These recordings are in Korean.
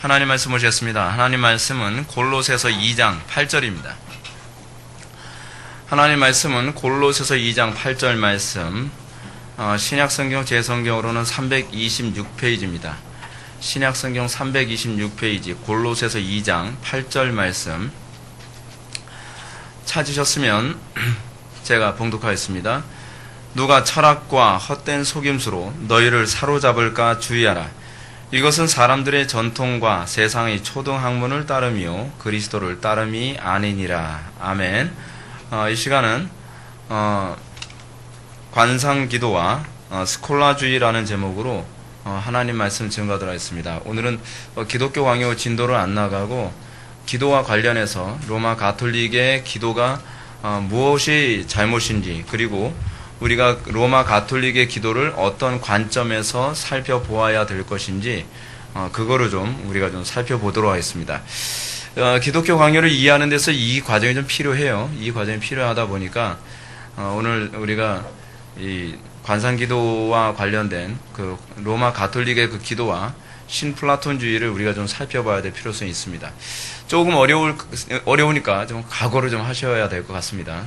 하나님 말씀 보시겠습니다. 하나님 말씀은 골로새서 2장 8절입니다. 하나님 말씀은 골로새서 2장 8절 말씀, 신약성경 제 성경으로는 326페이지입니다. 신약성경 326페이지 골로새서 2장 8절 말씀 찾으셨으면 제가 봉독하겠습니다. 누가 철학과 헛된 속임수로 너희를 사로잡을까 주의하라. 이것은 사람들의 전통과 세상의 초등학문을 따름이요 그리스도를 따름이 아니니라. 아멘. 이 시간은 관상기도와 스콜라주의라는 제목으로 하나님 말씀 증거하도록 하겠습니다. 오늘은 기독교 강요 진도를 안 나가고 기도와 관련해서 로마 가톨릭의 기도가 무엇이 잘못인지, 그리고 우리가 로마 가톨릭의 기도를 어떤 관점에서 살펴보아야 될 것인지 그거를 좀 우리가 좀 살펴보도록 하겠습니다. 기독교 강요를 이해하는 데서 이 과정이 좀 필요해요. 이 과정이 필요하다 보니까 오늘 우리가 이 관상기도와 관련된 그 로마 가톨릭의 그 기도와 신플라톤주의를 우리가 좀 살펴봐야 될 필요성이 있습니다. 조금 어려우니까 좀 각오를 좀 하셔야 될 것 같습니다.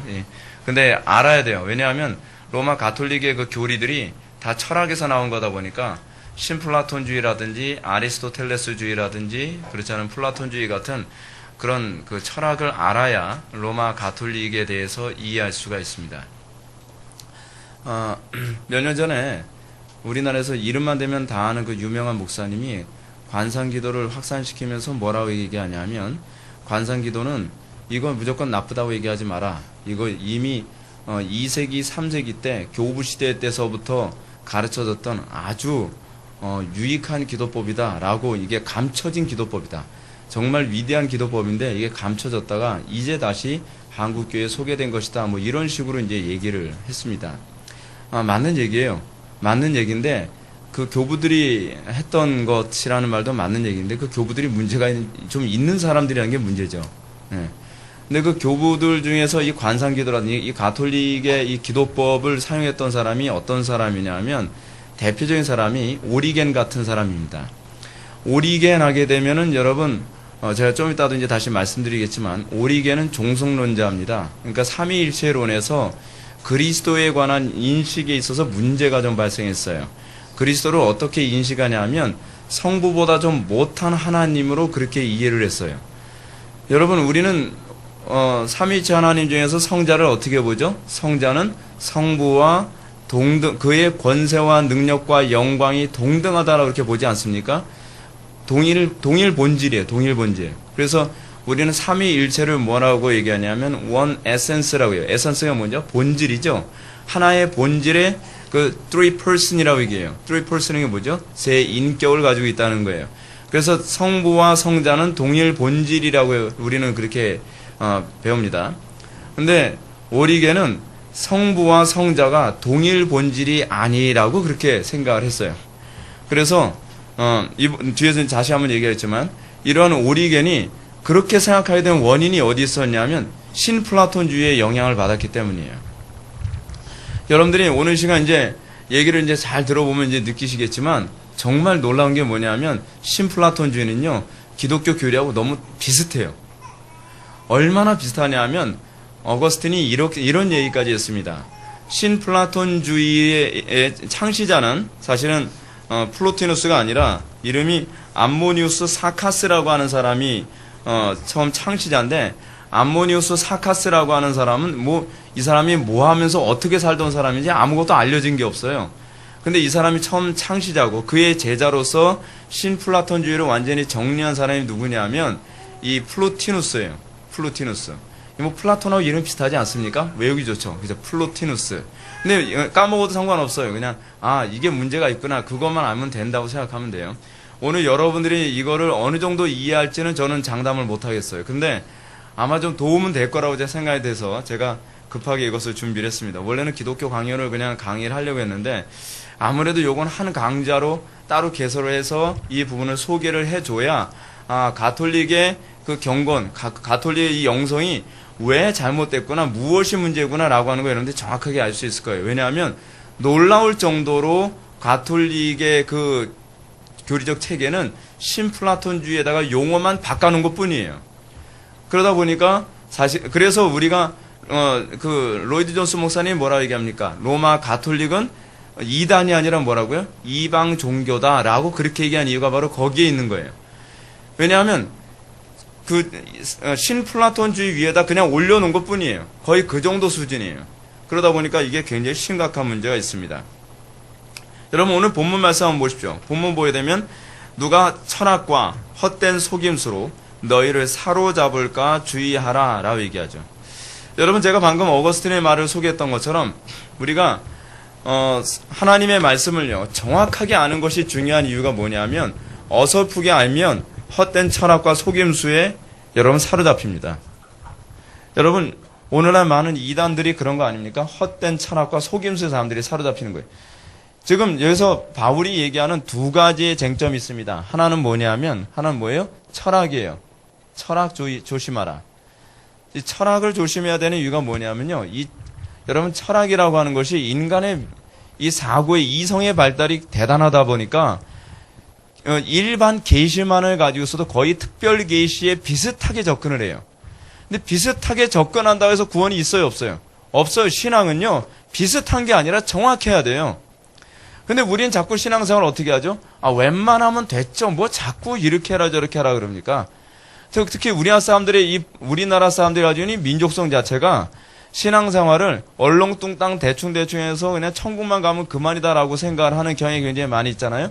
근데 알아야 돼요. 왜냐하면 로마 가톨릭의 그 교리들이 다 철학에서 나온 거다 보니까 신플라톤주의라든지 아리스토텔레스주의라든지 그렇지 않은 플라톤주의 같은 그런 그 철학을 알아야 로마 가톨릭에 대해서 이해할 수가 있습니다. 몇 년 전에 우리나라에서 이름만 대면 다 아는 그 유명한 목사님이 관상기도를 확산시키면서 뭐라고 얘기하냐면, 관상기도는 이건 무조건 나쁘다고 얘기하지 마라. 이거 이미 2세기, 3세기 때 교부 시대 때서부터 가르쳐졌던 아주 유익한 기도법이다 라고, 이게 감춰진 기도법이다. 정말 위대한 기도법인데 이게 감춰졌다가 이제 다시 한국교회에 소개된 것이다. 뭐 이런 식으로 이제 얘기를 했습니다. 맞는 얘기예요. 맞는 얘기인데 그 교부들이 했던 것이라는 말도 맞는 얘기인데 그 교부들이 문제가 좀 있는 사람들이라는 게 문제죠. 근데 그 교부들 중에서 이 관상기도라든지 이 가톨릭의 이 기도법을 사용했던 사람이 어떤 사람이냐면, 대표적인 사람이 오리겐 같은 사람입니다. 오리겐 하게 되면은 여러분, 제가 좀 이따도 이제 다시 말씀드리겠지만, 오리겐은 종속론자입니다. 그러니까 삼위일체론에서 그리스도에 관한 인식에 있어서 문제가 좀 발생했어요. 그리스도를 어떻게 인식하냐면 성부보다 좀 못한 하나님으로 그렇게 이해를 했어요. 여러분, 우리는 삼위일체 하나님 중에서 성자를 어떻게 보죠? 성자는 성부와 동등, 그의 권세와 능력과 영광이 동등하다라고 그렇게 보지 않습니까? 동일 본질이에요. 동일 본질. 그래서 우리는 삼위일체를 뭐라고 얘기하냐면 원 에센스라고 해요. 에센스가 뭐죠? 본질이죠. 하나의 본질의 그 three person이라고 얘기해요. three person이 뭐죠? 세 인격을 가지고 있다는 거예요. 그래서 성부와 성자는 동일 본질이라고 우리는 그렇게 배웁니다. 근데 오리겐은 성부와 성자가 동일 본질이 아니라고 그렇게 생각을 했어요. 그래서 뒤에서 다시 한번 얘기했지만, 이러한 오리겐이 그렇게 생각하게 된 원인이 어디 있었냐면 신플라톤주의의 영향을 받았기 때문이에요. 여러분들이 오늘 시간 이제 얘기를 이제 잘 들어보면 이제 느끼시겠지만, 정말 놀라운 게 뭐냐면 신플라톤주의는요 기독교 교리하고 너무 비슷해요. 얼마나 비슷하냐면 어거스틴이 이런 얘기까지 했습니다. 신플라톤주의의 창시자는 사실은 플로티누스가 아니라 이름이 암모니우스 사카스라고 하는 사람이 처음 창시자인데, 암모니우스 사카스라고 하는 사람은 이 사람이 뭐 하면서 어떻게 살던 사람인지 아무것도 알려진 게 없어요. 근데 이 사람이 처음 창시자고 그의 제자로서 신플라톤주의를 완전히 정리한 사람이 누구냐면 이 플로티누스예요. 플로티누스. 플라톤하고 이름 비슷하지 않습니까? 외우기 좋죠. 그죠? 플로티누스. 근데 까먹어도 상관없어요. 그냥 이게 문제가 있구나, 그것만 알면 된다고 생각하면 돼요. 오늘 여러분들이 이거를 어느 정도 이해할지는 저는 장담을 못 하겠어요. 근데 아마 좀 도움은 될 거라고 제 생각이 돼서 제가 급하게 이것을 준비를 했습니다. 원래는 기독교 강연을 그냥 강의를 하려고 했는데, 아무래도 요건 한 강좌로 따로 개설을 해서 이 부분을 소개를 해줘야 가톨릭의 그 경건, 가톨릭의 이 영성이 왜 잘못됐구나, 무엇이 문제구나 라고 하는 거 여러분들이 정확하게 알 수 있을 거예요. 왜냐하면 놀라울 정도로 가톨릭의 그 교리적 체계는 신플라톤주의에다가 용어만 바꿔놓은 것 뿐이에요. 그러다 보니까 사실 그래서 우리가 그 로이드 존스 목사님이 뭐라고 얘기합니까? 로마 가톨릭은 이단이 아니라 뭐라고요? 이방 종교다라고 그렇게 얘기한 이유가 바로 거기에 있는 거예요. 왜냐하면 그 신플라톤주의 위에다 그냥 올려놓은 것 뿐이에요. 거의 그 정도 수준이에요. 그러다 보니까 이게 굉장히 심각한 문제가 있습니다. 여러분 오늘 본문 말씀 한번 보십시오. 본문 보게 되면 누가 철학과 헛된 속임수로 너희를 사로잡을까 주의하라 라고 얘기하죠. 여러분 제가 방금 어거스틴의 말을 소개했던 것처럼 우리가 하나님의 말씀을요 정확하게 아는 것이 중요한 이유가 뭐냐면 어설프게 알면 헛된 철학과 속임수에 여러분 사로잡힙니다. 여러분 오늘날 많은 이단들이 그런 거 아닙니까? 헛된 철학과 속임수의 사람들이 사로잡히는 거예요. 지금 여기서 바울이 얘기하는 두 가지의 쟁점이 있습니다. 하나는 뭐냐면 하나는 뭐예요? 철학이에요. 철학 조심하라. 이 철학을 조심해야 되는 이유가 뭐냐면요. 여러분 철학이라고 하는 것이 인간의 이 사고의 이성의 발달이 대단하다 보니까 일반 계시만을 가지고서도 거의 특별 계시에 비슷하게 접근을 해요. 근데 비슷하게 접근한다고 해서 구원이 있어요, 없어요? 없어요. 신앙은요 비슷한 게 아니라 정확해야 돼요. 근데 우리는 자꾸 신앙생활을 어떻게 하죠? 웬만하면 됐죠. 뭐 자꾸 이렇게 해라 저렇게 하라 그럽니까? 특히 우리나라 사람들이 가지고 있는 민족성 자체가 신앙생활을 얼렁뚱땅 대충대충 해서 그냥 천국만 가면 그만이다라고 생각을 하는 경향이 굉장히 많이 있잖아요.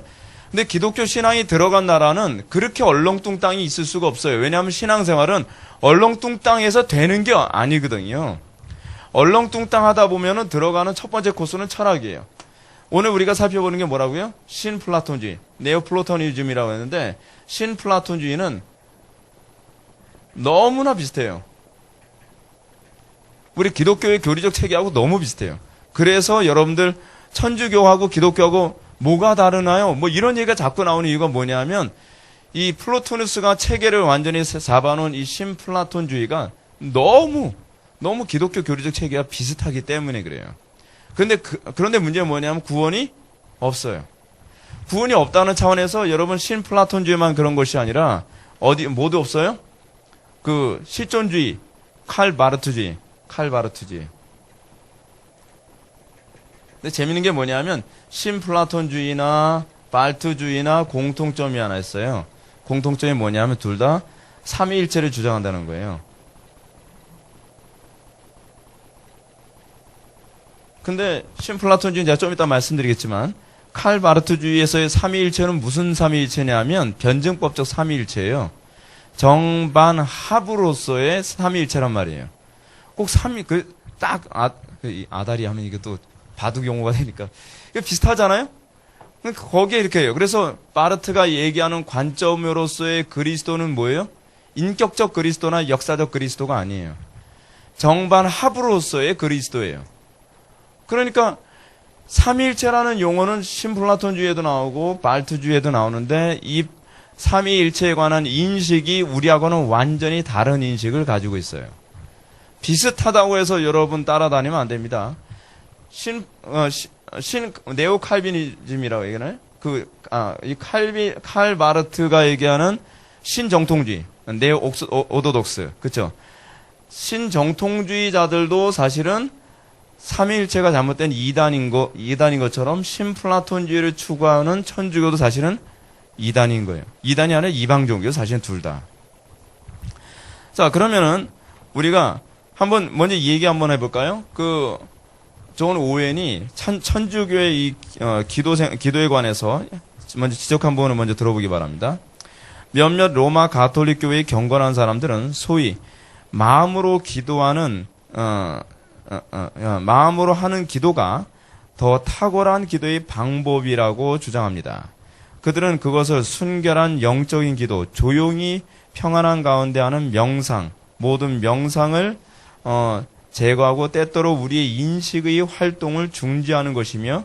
근데 기독교 신앙이 들어간 나라는 그렇게 얼렁뚱땅이 있을 수가 없어요. 왜냐하면 신앙생활은 얼렁뚱땅해서 되는 게 아니거든요. 얼렁뚱땅 하다 보면은 들어가는 첫 번째 코스는 철학이에요. 오늘 우리가 살펴보는 게 뭐라고요? 신플라톤주의, 네오플라토니즘이라고 했는데 신플라톤주의는 너무나 비슷해요. 우리 기독교의 교리적 체계하고 너무 비슷해요. 그래서 여러분들 천주교하고 기독교하고 뭐가 다르나요? 뭐 이런 얘기가 자꾸 나오는 이유가 뭐냐면 이 플라토누스가 체계를 완전히 잡아놓은 이 신플라톤주의가 너무 기독교 교리적 체계가 비슷하기 때문에 그래요. 그런데 문제는 뭐냐면 구원이 없어요. 구원이 없다는 차원에서 여러분 신플라톤주의만 그런 것이 아니라 모두 없어요? 그 실존주의, 칼바르트주의. 근데 재밌는 게 뭐냐면 신플라톤주의나 발트주의나 공통점이 하나 있어요. 공통점이 뭐냐면 둘 다 삼위일체를 주장한다는 거예요. 근데 신플라톤주의는 제가 좀 이따 말씀드리겠지만 칼바르트주의에서의 삼위일체는 무슨 삼위일체냐면 변증법적 삼위일체예요. 정반합으로서의 삼위일체란 말이에요. 꼭 아다리 하면 이게 또 바둑 용어가 되니까 이거 비슷하잖아요. 거기에 이렇게 해요. 그래서 바르트가 얘기하는 관점으로서의 그리스도는 뭐예요? 인격적 그리스도나 역사적 그리스도가 아니에요. 정반합으로서의 그리스도예요. 그러니까 삼위일체라는 용어는 신플라톤주의에도 나오고 발트주의에도 나오는데 이 삼위일체에 관한 인식이 우리하고는 완전히 다른 인식을 가지고 있어요. 비슷하다고 해서 여러분 따라다니면 안 됩니다. 네오칼비니즘이라고 얘기하나요? 칼바르트가 얘기하는 신정통주의, 네오오도독스, 그쵸? 신정통주의자들도 사실은 삼위일체가 잘못된 이단인 것처럼 신플라톤주의를 추구하는 천주교도 사실은 이단인 거예요. 이단이 아니라 이방 종교, 사실은 둘 다. 자, 그러면은 우리가 먼저 이 얘기 한번 해볼까요? 존 오웬이 천주교의 이 기도에 관해서 먼저 지적한 부분을 먼저 들어보기 바랍니다. 몇몇 로마 가톨릭 교회의 경건한 사람들은 소위 마음으로 하는 기도가 더 탁월한 기도의 방법이라고 주장합니다. 그들은 그것을 순결한 영적인 기도, 조용히 평안한 가운데 하는 명상, 모든 명상을 제거하고 때때로 우리의 인식의 활동을 중지하는 것이며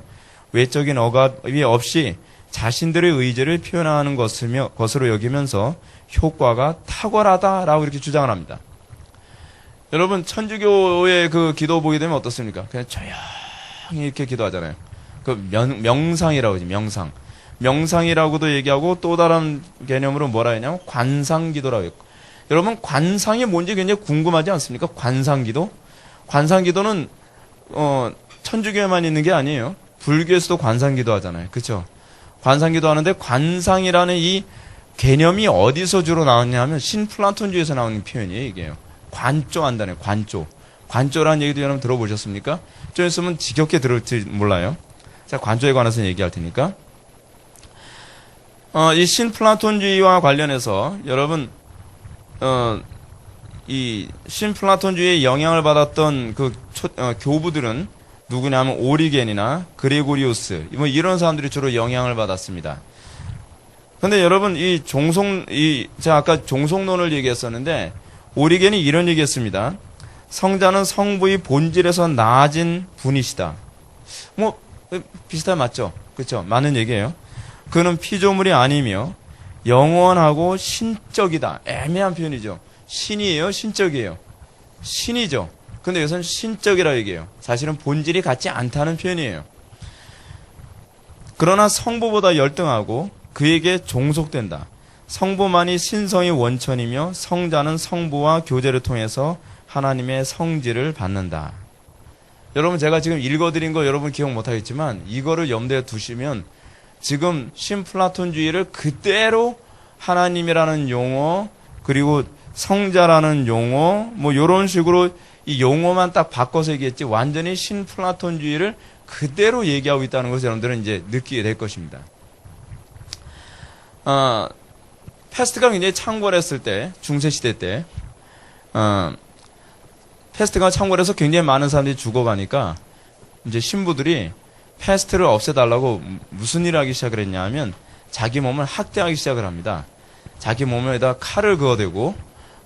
외적인 억압이 없이 자신들의 의지를 표현하는 것으로 여기면서 효과가 탁월하다라고 이렇게 주장을 합니다. 여러분 천주교의 그 기도 보게 되면 어떻습니까? 그냥 조용히 이렇게 기도하잖아요. 그 명상이라고 하지, 명상. 명상이라고도 얘기하고 또 다른 개념으로 뭐라 했냐면 관상기도라고 했고. 여러분 관상이 뭔지 굉장히 궁금하지 않습니까? 관상기도? 관상기도는 천주교에만 있는 게 아니에요. 불교에서도 관상기도 하잖아요. 그렇죠? 관상기도 하는데 관상이라는 이 개념이 어디서 주로 나왔냐 하면 신플라톤주의에서 나오는 표현이에요. 이게요. 관조한다네요. 관조. 관조라는 얘기도 여러분 들어보셨습니까? 좀 있으면 지겹게 들을지 몰라요. 자, 관조에 관해서 얘기할 테니까. 이 신플라톤주의와 관련해서 여러분 이 신플라톤주의의 영향을 받았던 그 교부들은 누구냐면 오리겐이나 그레고리우스 뭐 이런 사람들이 주로 영향을 받았습니다. 근데 여러분 제가 아까 종속론을 얘기했었는데 오리겐이 이런 얘기했습니다. 성자는 성부의 본질에서 나아진 분이시다. 뭐 비슷하게 맞죠? 그렇죠? 맞는 얘기예요. 그는 피조물이 아니며 영원하고 신적이다. 애매한 표현이죠. 신이에요? 신적이에요? 신이죠. 근데 여기서는 신적이라고 얘기해요. 사실은 본질이 같지 않다는 표현이에요. 그러나 성부보다 열등하고 그에게 종속된다. 성부만이 신성의 원천이며 성자는 성부와 교제를 통해서 하나님의 성질을 받는다. 여러분 제가 지금 읽어드린 거 여러분 기억 못하겠지만 이거를 염두에 두시면 지금 신플라톤주의를 그대로 하나님이라는 용어 그리고 성자라는 용어 뭐 이런 식으로 이 용어만 딱 바꿔서 얘기했지 완전히 신플라톤주의를 그대로 얘기하고 있다는 것을 여러분들은 이제 느끼게 될 것입니다. 패스트가 굉장히 창궐했을 때 중세시대 때 패스트가 창궐해서 굉장히 많은 사람들이 죽어가니까 이제 신부들이 패스트를 없애달라고 무슨 일을 하기 시작을 했냐 하면 자기 몸을 학대하기 시작을 합니다. 자기 몸에다 칼을 그어대고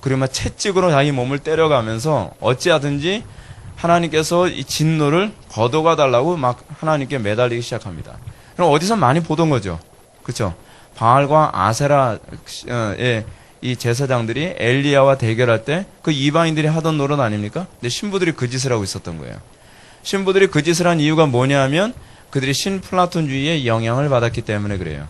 그리고 막 채찍으로 자기 몸을 때려가면서 어찌하든지 하나님께서 이 진노를 거둬가 달라고 막 하나님께 매달리기 시작합니다. 그럼 어디서 많이 보던 거죠. 그렇죠? 바알과 아세라의 이 제사장들이 엘리야와 대결할 때 그 이방인들이 하던 노릇 아닙니까? 근데 신부들이 그 짓을 하고 있었던 거예요. 신부들이 그 짓을 한 이유가 뭐냐면 그들이 신플라톤주의의 영향을 받았기 때문에 그래요.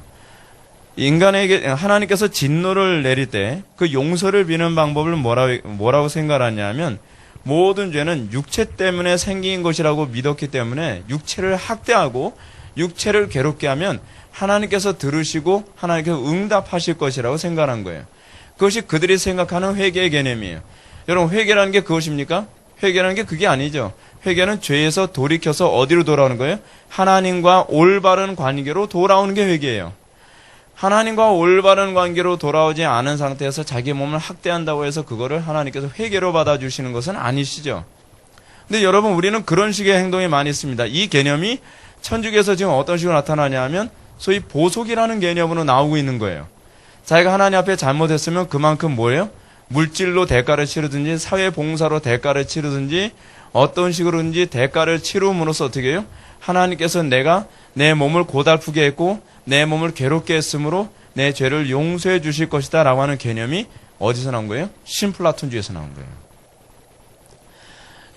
인간에게 하나님께서 진노를 내릴 때 그 용서를 비는 방법을 뭐라고 생각하냐면 모든 죄는 육체 때문에 생긴 것이라고 믿었기 때문에 육체를 학대하고 육체를 괴롭게 하면 하나님께서 들으시고 하나님께서 응답하실 것이라고 생각한 거예요. 그것이 그들이 생각하는 회개의 개념이에요. 여러분 회개라는 게 그것입니까? 회개라는 게 그게 아니죠. 회개는 죄에서 돌이켜서 어디로 돌아오는 거예요? 하나님과 올바른 관계로 돌아오는 게 회개예요. 하나님과 올바른 관계로 돌아오지 않은 상태에서 자기 몸을 학대한다고 해서 그거를 하나님께서 회개로 받아주시는 것은 아니시죠. 근데 여러분 우리는 그런 식의 행동이 많이 있습니다. 이 개념이 천주교에서 지금 어떤 식으로 나타나냐 하면 소위 보속이라는 개념으로 나오고 있는 거예요. 자기가 하나님 앞에 잘못했으면 그만큼 뭐예요? 물질로 대가를 치르든지 사회봉사로 대가를 치르든지 어떤 식으로든지 대가를 치rum으로써 어떻게 해요? 하나님께서 내가 내 몸을 고달프게 했고 내 몸을 괴롭게 했으므로 내 죄를 용서해 주실 것이다 라고 하는 개념이 어디서 나온 거예요? 신플라톤주의에서 나온 거예요.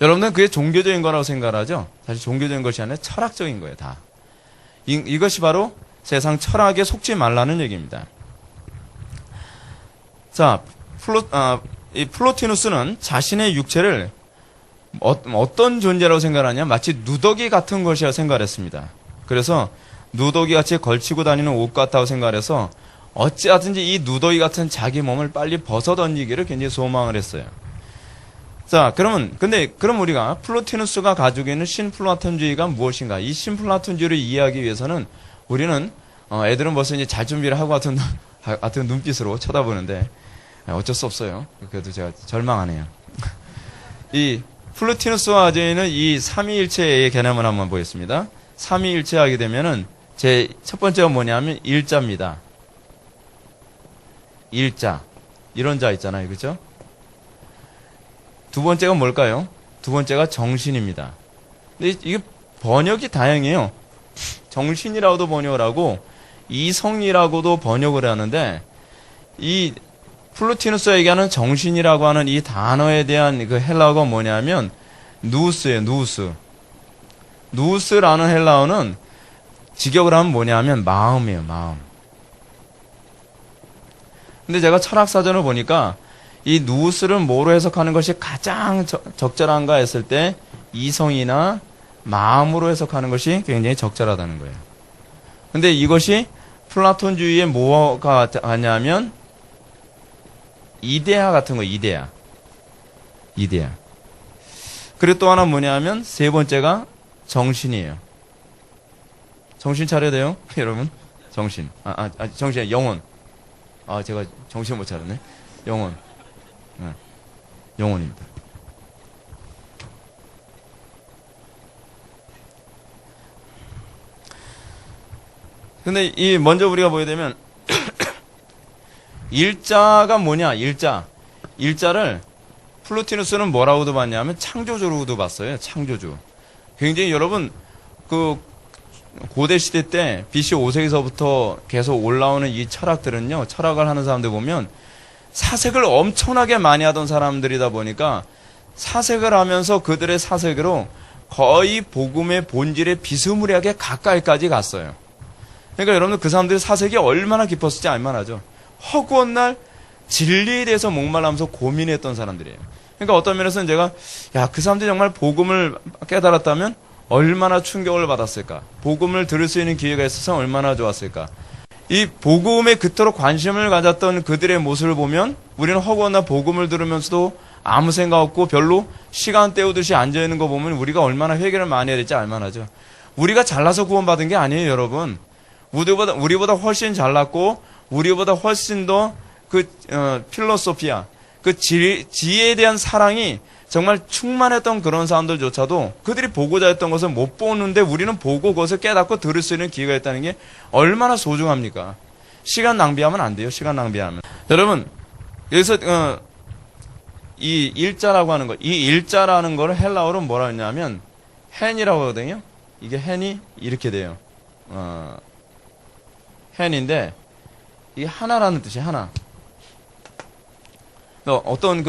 여러분들은 그게 종교적인 거라고 생각하죠? 사실 종교적인 것이 아니라 철학적인 거예요. 다. 이것이 바로 세상 철학에 속지 말라는 얘기입니다. 자, 이 플로티누스는 자신의 육체를 어떤 존재라고 생각하냐? 마치 누더기 같은 것이라고 생각했습니다. 그래서 누더기 같이 걸치고 다니는 옷 같다고 생각해서 어찌하든지 이 누더기 같은 자기 몸을 빨리 벗어던지기를 굉장히 소망을 했어요. 자, 그럼 우리가 플로티누스가 가지고 있는 신플라톤주의가 무엇인가? 이 신플라톤주의를 이해하기 위해서는 우리는 애들은 벌써 이제 잘 준비를 하고 같은 눈빛으로 쳐다보는데 어쩔 수 없어요. 그래도 제가 절망하네요. 이 플로티누스가 가지고 있는 이 삼위일체의 개념을 한번 보겠습니다. 삼위일체 하게 되면은 제 첫 번째가 뭐냐면 일자입니다. 일자. 이런 자 있잖아요. 그죠? 두 번째가 뭘까요? 두 번째가 정신입니다. 근데 이게 번역이 다양해요. 정신이라고도 번역을 하고 이성이라고도 번역을 하는데 이 플로티누스가 얘기하는 정신이라고 하는 이 단어에 대한 그 헬라어가 뭐냐면 누우스예요. 누우스. 누우스라는 헬라어는 직역을 하면 뭐냐 하면 마음이에요, 마음. 근데 제가 철학사전을 보니까 이 누우스를 뭐로 해석하는 것이 가장 적절한가 했을 때 이성이나 마음으로 해석하는 것이 굉장히 적절하다는 거예요. 근데 이것이 플라톤주의의 뭐가 하냐면 이데아 같은 거, 이데아. 그리고 또 하나 뭐냐 하면 세 번째가 정신이에요. 정신 차려야 돼요, 여러분. 정신. 정신, 영혼. 제가 정신 못 차렸네. 영혼. 영혼입니다. 근데 먼저 우리가 보게 되면 일자가 뭐냐? 일자를 플로티누스는 뭐라고도 봤냐면 창조주로도 봤어요. 창조주. 굉장히 여러분 그 고대 시대 때 BC 5세기서부터 계속 올라오는 이 철학들은요. 철학을 하는 사람들 보면 사색을 엄청나게 많이 하던 사람들이다 보니까 사색을 하면서 그들의 사색으로 거의 복음의 본질에 비스무리하게 가까이까지 갔어요. 그러니까 여러분들 그 사람들의 사색이 얼마나 깊었을지 알만하죠. 허구한 날 진리에 대해서 목말라면서 고민했던 사람들이에요. 그러니까 어떤 면에서는 제가 그 사람들이 정말 복음을 깨달았다면 얼마나 충격을 받았을까. 복음을 들을 수 있는 기회가 있어서 얼마나 좋았을까. 이 복음에 그토록 관심을 가졌던 그들의 모습을 보면 우리는 허구한 날 복음을 들으면서도 아무 생각 없고 별로 시간 때우듯이 앉아있는 거 보면 우리가 얼마나 회개를 많이 해야 될지 알만하죠. 우리가 잘나서 구원받은 게 아니에요, 여러분. 우리보다 훨씬 잘났고 우리보다 훨씬 더 필로소피아, 지혜에 대한 사랑이 정말 충만했던 그런 사람들조차도 그들이 보고자 했던 것을 못 보는데 우리는 보고 그것을 깨닫고 들을 수 있는 기회가 있다는 게 얼마나 소중합니까? 시간 낭비하면 안 돼요. 시간 낭비하면. 여러분, 여기서 이 일자라고 하는 거, 이 일자라는 걸 헬라어로 뭐라 했냐면 헨이라고 하거든요. 이게 헨이 이렇게 돼요. 헨인데 이게 하나라는 뜻이 하나. 어떤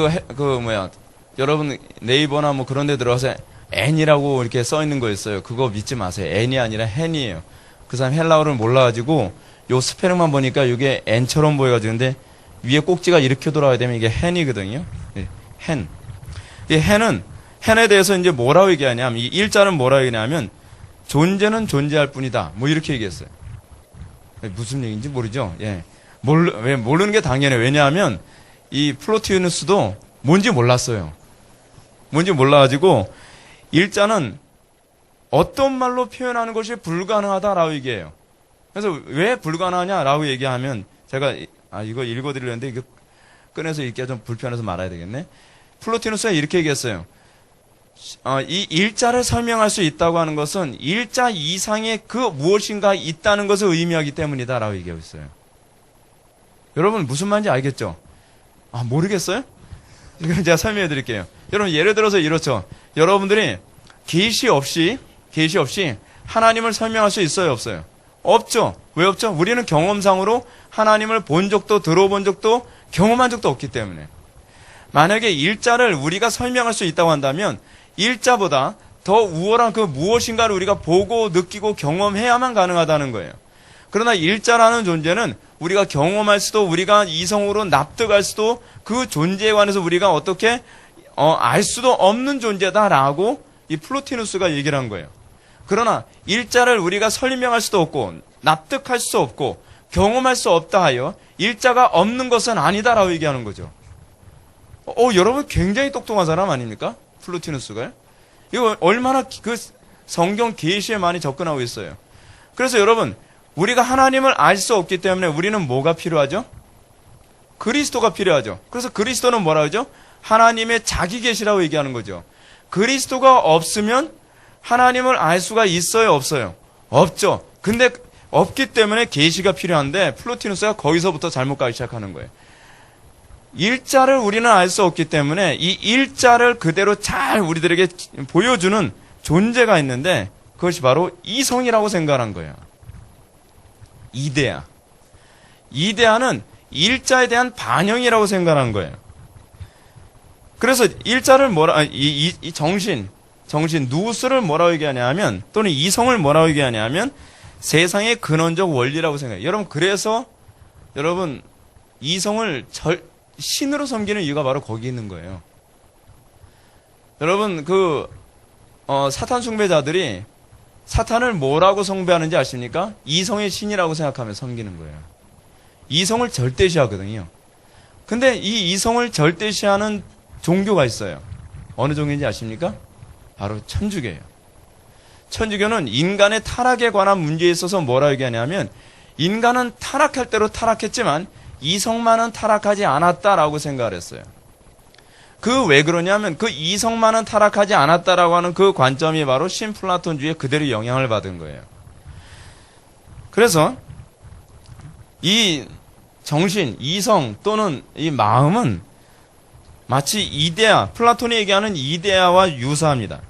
여러분 네이버나 뭐 그런 데 들어가서 N이라고 이렇게 써 있는 거 있어요. 그거 믿지 마세요. N이 아니라 헨이에요. 그 사람 헬라어를 몰라가지고 요 스페링만 보니까 이게 N처럼 보여가지고 근데 위에 꼭지가 이렇게 돌아가야 되면 이게 헨이거든요. 네, 헨. 이 헨에 대해서 이제 뭐라고 얘기하냐면 이 일자는 뭐라고 얘기하냐면 존재는 존재할 뿐이다. 뭐 이렇게 얘기했어요. 무슨 얘기인지 모르죠. 예. 모르는 게 당연해요. 왜냐하면 이 플로티누스도 뭔지 몰랐어요. 뭔지 몰라가지고 일자는 어떤 말로 표현하는 것이 불가능하다라고 얘기해요. 그래서 왜 불가능하냐라고 얘기하면 제가 이거 읽어드리려는데 이거 꺼내서 읽기가 좀 불편해서 말아야 되겠네. 플로티누스가 이렇게 얘기했어요. 이 일자를 설명할 수 있다고 하는 것은 일자 이상의 그 무엇인가 있다는 것을 의미하기 때문이다라고 얘기하고 있어요. 여러분 무슨 말인지 알겠죠? 모르겠어요? 이건 제가 설명해 드릴게요. 여러분 예를 들어서 이렇죠. 여러분들이 계시 없이 하나님을 설명할 수 있어요, 없어요? 없죠. 왜 없죠? 우리는 경험상으로 하나님을 본 적도 들어본 적도 경험한 적도 없기 때문에. 만약에 일자를 우리가 설명할 수 있다고 한다면 일자보다 더 우월한 그 무엇인가를 우리가 보고 느끼고 경험해야만 가능하다는 거예요. 그러나 일자라는 존재는 우리가 경험할 수도 우리가 이성으로 납득할 수도 그 존재에 관해서 우리가 어떻게 알 수도 없는 존재다라고 이 플로티누스가 얘기를 한 거예요. 그러나 일자를 우리가 설명할 수도 없고 납득할 수 없고 경험할 수 없다 하여 일자가 없는 것은 아니다라고 얘기하는 거죠. 여러분 굉장히 똑똑한 사람 아닙니까? 플로티누스가요? 이거 얼마나 그 성경 계시에 많이 접근하고 있어요. 그래서 여러분 우리가 하나님을 알 수 없기 때문에 우리는 뭐가 필요하죠? 그리스도가 필요하죠. 그래서 그리스도는 뭐라 하죠? 하나님의 자기 계시라고 얘기하는 거죠. 그리스도가 없으면 하나님을 알 수가 있어요, 없어요? 없죠. 근데 없기 때문에 계시가 필요한데 플로티누스가 거기서부터 잘못 가기 시작하는 거예요. 일자를 우리는 알 수 없기 때문에 이 일자를 그대로 잘 우리들에게 보여주는 존재가 있는데 그것이 바로 이성이라고 생각한 거예요. 이데아는 일자에 대한 반영이라고 생각한 거예요. 그래서 일자를 정신 누스를 뭐라고 얘기하냐면 또는 이성을 뭐라고 얘기하냐면 세상의 근원적 원리라고 생각해요. 여러분, 그래서 여러분 이성을 신으로 섬기는 이유가 바로 거기 있는 거예요. 여러분, 사탄 숭배자들이 사탄을 뭐라고 숭배하는지 아십니까? 이성의 신이라고 생각하며 섬기는 거예요. 이성을 절대시하거든요. 근데 이 이성을 절대시하는 종교가 있어요. 어느 종교인지 아십니까? 바로 천주교예요. 천주교는 인간의 타락에 관한 문제에 있어서 뭐라 얘기하냐면, 인간은 타락할 대로 타락했지만 이성만은 타락하지 않았다라고 생각을 했어요. 왜 그러냐면 그 이성만은 타락하지 않았다라고 하는 그 관점이 바로 신플라톤주의에 그대로 영향을 받은 거예요. 그래서 이 정신, 이성 또는 이 마음은 마치 이데아, 플라톤이 얘기하는 이데아와 유사합니다.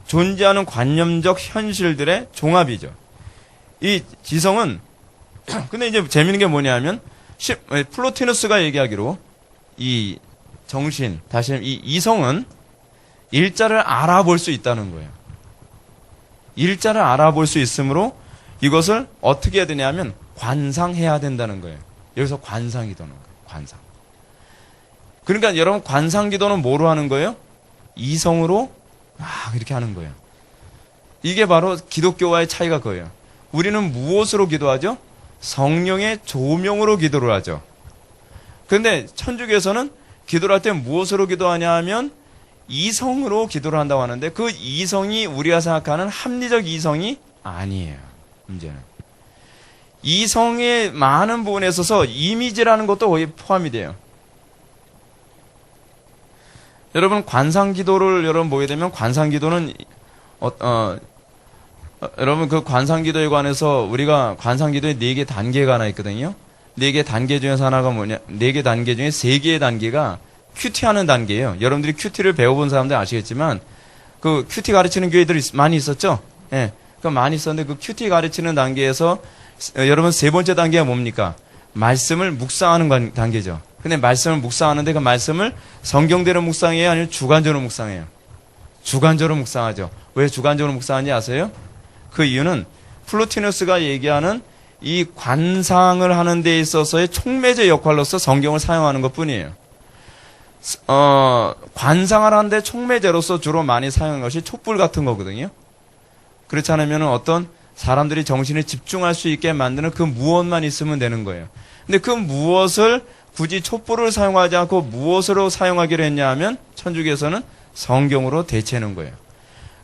존재하는 관념적 현실들의 종합이죠. 이 지성은 근데 이제 재밌는 게 뭐냐면 플로티누스가 얘기하기로 이 정신, 다시 이 이성은 일자를 알아볼 수 있다는 거예요. 일자를 알아볼 수 있으므로 이것을 어떻게 해야 되냐면 관상해야 된다는 거예요. 여기서 관상기도는 거예요. 관상. 그러니까 여러분, 관상기도는 뭐로 하는 거예요? 이성으로 막 이렇게 하는 거예요. 이게 바로 기독교와의 차이가 그거예요. 우리는 무엇으로 기도하죠? 성령의 조명으로 기도를 하죠. 그런데 천주교에서는 기도를 할 때 무엇으로 기도하냐 하면 이성으로 기도를 한다고 하는데, 그 이성이 우리가 생각하는 합리적 이성이 아니에요. 문제는 이성의 많은 부분에 있어서 이미지라는 것도 거의 포함이 돼요. 여러분, 관상기도를 여러분 보게 되면 관상기도는 여러분, 그 관상기도에 관해서 우리가 관상기도에 4개 단계가 하나 있거든요. 4개 단계 중에서 하나가 뭐냐, 4개 단계 중에 3개의 단계가 큐티하는 단계예요. 여러분들이 큐티를 배워본 사람들 아시겠지만, 그 큐티 가르치는 교회들이 많이 있었죠? 예. 그 많이 있었는데, 그 큐티 가르치는 단계에서 여러분 3번째 단계가 뭡니까? 말씀을 묵상하는 단계죠. 근데 말씀을 묵상하는데 그 말씀을 성경대로 묵상해요? 아니면 주관적으로 묵상해요? 주관적으로 묵상하죠. 왜 주관적으로 묵상하는지 아세요? 그 이유는 플로티누스가 얘기하는 이 관상을 하는 데 있어서의 촉매제 역할로서 성경을 사용하는 것 뿐이에요. 관상을 하는데 촉매제로서 주로 많이 사용하는 것이 촛불 같은 거거든요. 그렇지 않으면 어떤 사람들이 정신에 집중할 수 있게 만드는 그 무엇만 있으면 되는 거예요. 근데 그 무엇을 굳이 촛불을 사용하지 않고 무엇으로 사용하기로 했냐 하면 천주교에서는 성경으로 대체하는 거예요.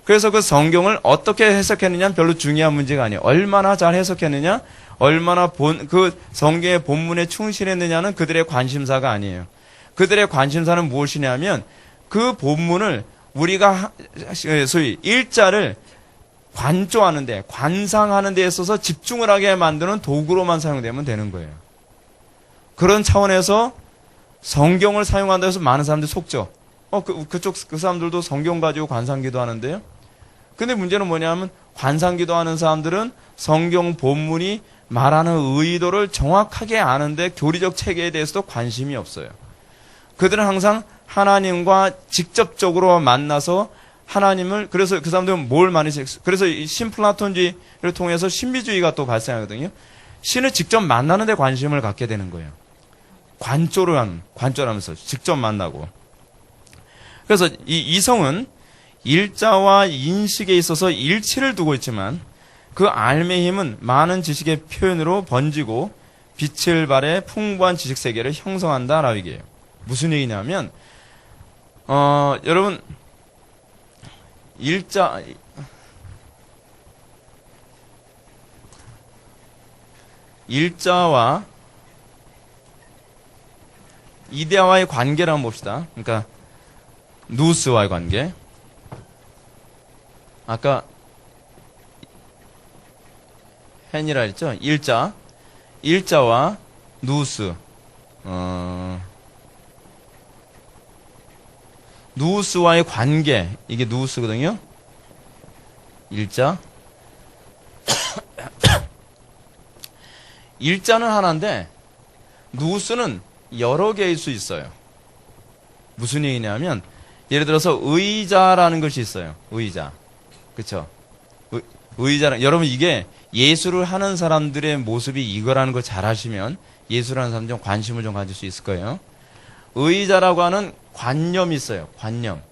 그래서 그 성경을 어떻게 해석했느냐는 별로 중요한 문제가 아니에요. 얼마나 잘 해석했느냐, 얼마나 그 성경의 본문에 충실했느냐는 그들의 관심사가 아니에요. 그들의 관심사는 무엇이냐면 그 본문을 우리가 소위 일자를 관조하는데, 관상하는 데 있어서 집중을 하게 만드는 도구로만 사용되면 되는 거예요. 그런 차원에서 성경을 사용한다 해서 많은 사람들이 속죠. 그 사람들도 성경 가지고 관상기도 하는데요. 근데 문제는 뭐냐면 관상기도 하는 사람들은 성경 본문이 말하는 의도를 정확하게 아는데 교리적 체계에 대해서도 관심이 없어요. 그들은 항상 하나님과 직접적으로 만나서 하나님을, 그래서 그 사람들은 뭘 많이, 그래서 이 신플라톤주의를 통해서 신비주의가 또 발생하거든요. 신을 직접 만나는 데 관심을 갖게 되는 거예요. 관조하면서 직접 만나고. 그래서 이 이성은 일자와 인식에 있어서 일치를 두고 있지만 그 알의 힘은 많은 지식의 표현으로 번지고 빛을 발해 풍부한 지식 세계를 형성한다라고 얘기해요. 무슨 얘기냐면 여러분, 일자와 이데아와의 관계를 한번 봅시다. 그러니까 누스와의 관계. 아까 헨이라 했죠? 일자와 누스. 누스와의 관계. 이게 누스거든요. 일자. 일자는 하나인데 누스는 여러 개일 수 있어요. 무슨 얘기냐면 예를 들어서 의자라는 것이 있어요. 의자. 그쵸? 의자라, 여러분 이게 예술을 하는 사람들의 모습이 이거라는 걸 잘 아시면 예술하는 사람 좀 관심을 좀 가질 수 있을 거예요. 의자라고 하는 관념이 있어요. 관념.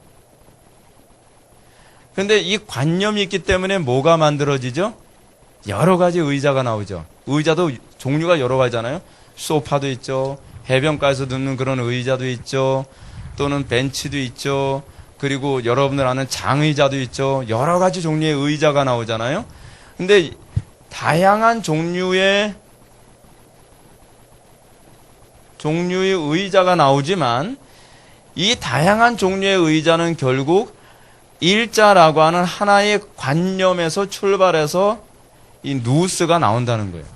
근데 이 관념이 있기 때문에 뭐가 만들어지죠? 여러 가지 의자가 나오죠. 의자도 종류가 여러 가지잖아요. 소파도 있죠. 해변가에서 눕는 그런 의자도 있죠. 또는 벤치도 있죠. 그리고 여러분들 아는 장의자도 있죠. 여러 가지 종류의 의자가 나오잖아요. 근데 다양한 종류의 의자가 나오지만 이 다양한 종류의 의자는 결국 일자라고 하는 하나의 관념에서 출발해서 이 누우스가 나온다는 거예요.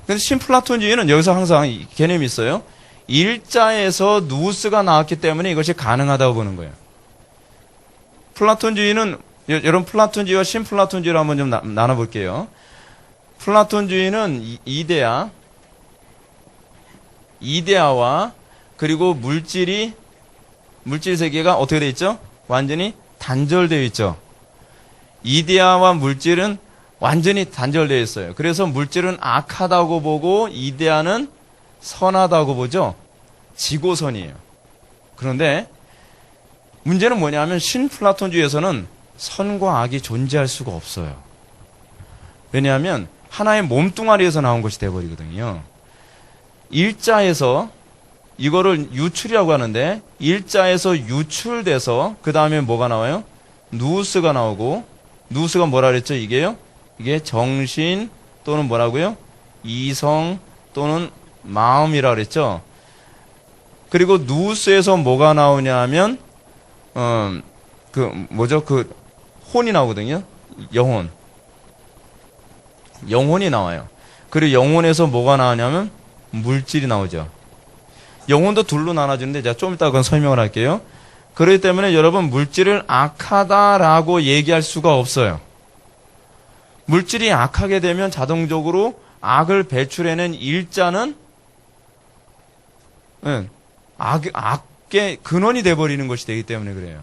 그래서 신플라톤주의는 여기서 항상 이 개념이 있어요. 일자에서 누우스가 나왔기 때문에 이것이 가능하다고 보는 거예요. 플라톤주의는 여러분 플라톤주의와 신플라톤주의를 한번 좀 나눠볼게요. 플라톤주의는 이데아와 그리고 물질 세계가 어떻게 되어 있죠? 완전히 단절되어 있죠. 이데아와 물질은 완전히 단절되어 있어요. 그래서 물질은 악하다고 보고 이데아는 선하다고 보죠. 지고선이에요. 그런데 문제는 뭐냐면 신플라톤주의에서는 선과 악이 존재할 수가 없어요. 왜냐하면 하나의 몸뚱아리에서 나온 것이 되어버리거든요. 일자에서 이거를 유출이라고 하는데 일자에서 유출돼서 그 다음에 뭐가 나와요? 누우스가 나오고 누우스가 뭐라 그랬죠? 이게 정신 또는 뭐라고요? 이성 또는 마음이라 그랬죠? 그리고 누우스에서 뭐가 나오냐면 혼이 나오거든요. 영혼이 나와요. 그리고 영혼에서 뭐가 나오냐면 물질이 나오죠. 영혼도 둘로 나눠지는데 제가 좀 이따 그건 설명을 할게요. 그렇기 때문에 여러분 물질을 악하다라고 얘기할 수가 없어요. 물질이 악하게 되면 자동적으로 악을 배출해낸 일자는 악의 근원이 돼버리는 것이 되기 때문에 그래요.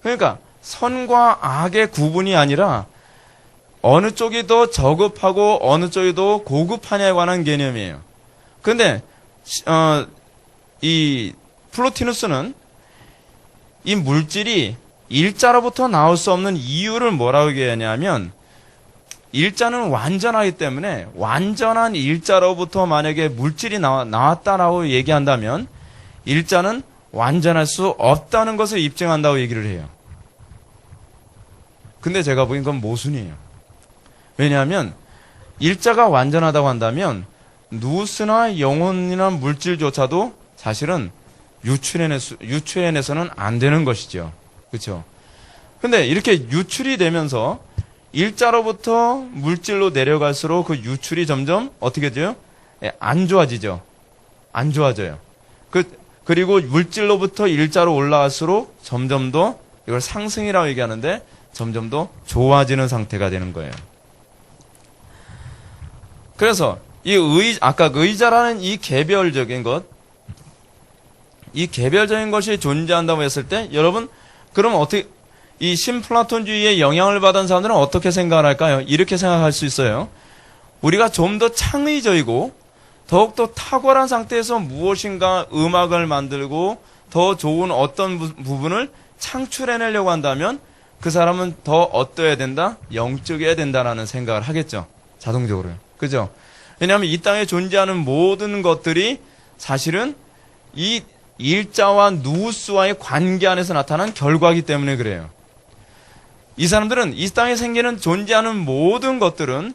그러니까 선과 악의 구분이 아니라 어느 쪽이 더 저급하고 어느 쪽이 더 고급하냐에 관한 개념이에요. 그런데 이 플로티누스는 이 물질이 일자로부터 나올 수 없는 이유를 뭐라고 얘기하냐면 일자는 완전하기 때문에 완전한 일자로부터 만약에 물질이 나왔다라고 얘기한다면 일자는 완전할 수 없다는 것을 입증한다고 얘기를 해요. 근데 제가 보기엔 그건 모순이에요. 왜냐하면 일자가 완전하다고 한다면 누우스나 영혼이나 물질조차도 사실은 유추해내서는 안 되는 것이죠. 그렇죠? 근데 이렇게 유출이 되면서 일자로부터 물질로 내려갈수록 그 유출이 점점 어떻게 돼요? 안 좋아지죠. 안 좋아져요. 그리고 물질로부터 일자로 올라갈수록 점점 더 이걸 상승이라고 얘기하는데 점점 더 좋아지는 상태가 되는 거예요. 그래서 아까 의자라는 이 개별적인 것이 존재한다고 했을 때 여러분 그럼 어떻게 이 신플라톤주의의 영향을 받은 사람들은 어떻게 생각을 할까요? 이렇게 생각할 수 있어요. 우리가 좀 더 창의적이고 더욱더 탁월한 상태에서 무엇인가 음악을 만들고 더 좋은 어떤 부분을 창출해내려고 한다면 그 사람은 더 어떠해야 된다? 영적이어야 된다라는 생각을 하겠죠. 자동적으로요. 그죠? 왜냐하면 이 땅에 존재하는 모든 것들이 사실은 이 일자와 누우스와의 관계 안에서 나타난 결과이기 때문에 그래요. 이 사람들은 이 땅에 생기는 존재하는 모든 것들은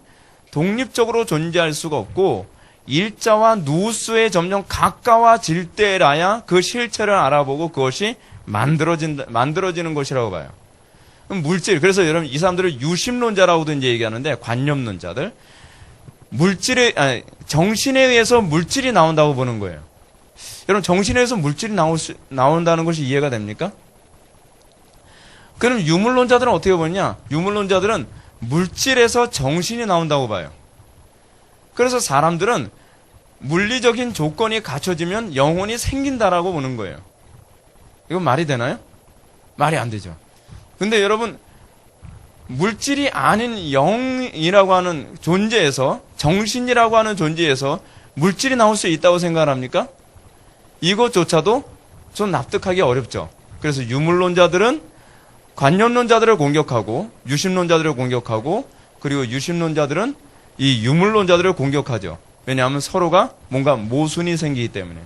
독립적으로 존재할 수가 없고 일자와 누우스에 점점 가까워질 때라야 그 실체를 알아보고 그것이 만들어지는 것이라고 봐요. 물질, 그래서 여러분 이 사람들을 유심론자라고도 이제 얘기하는데 관념론자들. 정신에 의해서 물질이 나온다고 보는 거예요. 여러분 정신에 의해서 물질이 나온다는 것이 이해가 됩니까? 그럼 유물론자들은 어떻게 보느냐? 유물론자들은 물질에서 정신이 나온다고 봐요. 그래서 사람들은 물리적인 조건이 갖춰지면 영혼이 생긴다라고 보는 거예요. 이건 말이 되나요? 말이 안 되죠. 근데 여러분 물질이 아닌 영이라고 하는 존재에서, 정신이라고 하는 존재에서 물질이 나올 수 있다고 생각합니까? 이것조차도 좀 납득하기 어렵죠. 그래서 유물론자들은 관념론자들을 공격하고, 유심론자들을 공격하고, 그리고 유심론자들은 이 유물론자들을 공격하죠. 왜냐하면 서로가 뭔가 모순이 생기기 때문에.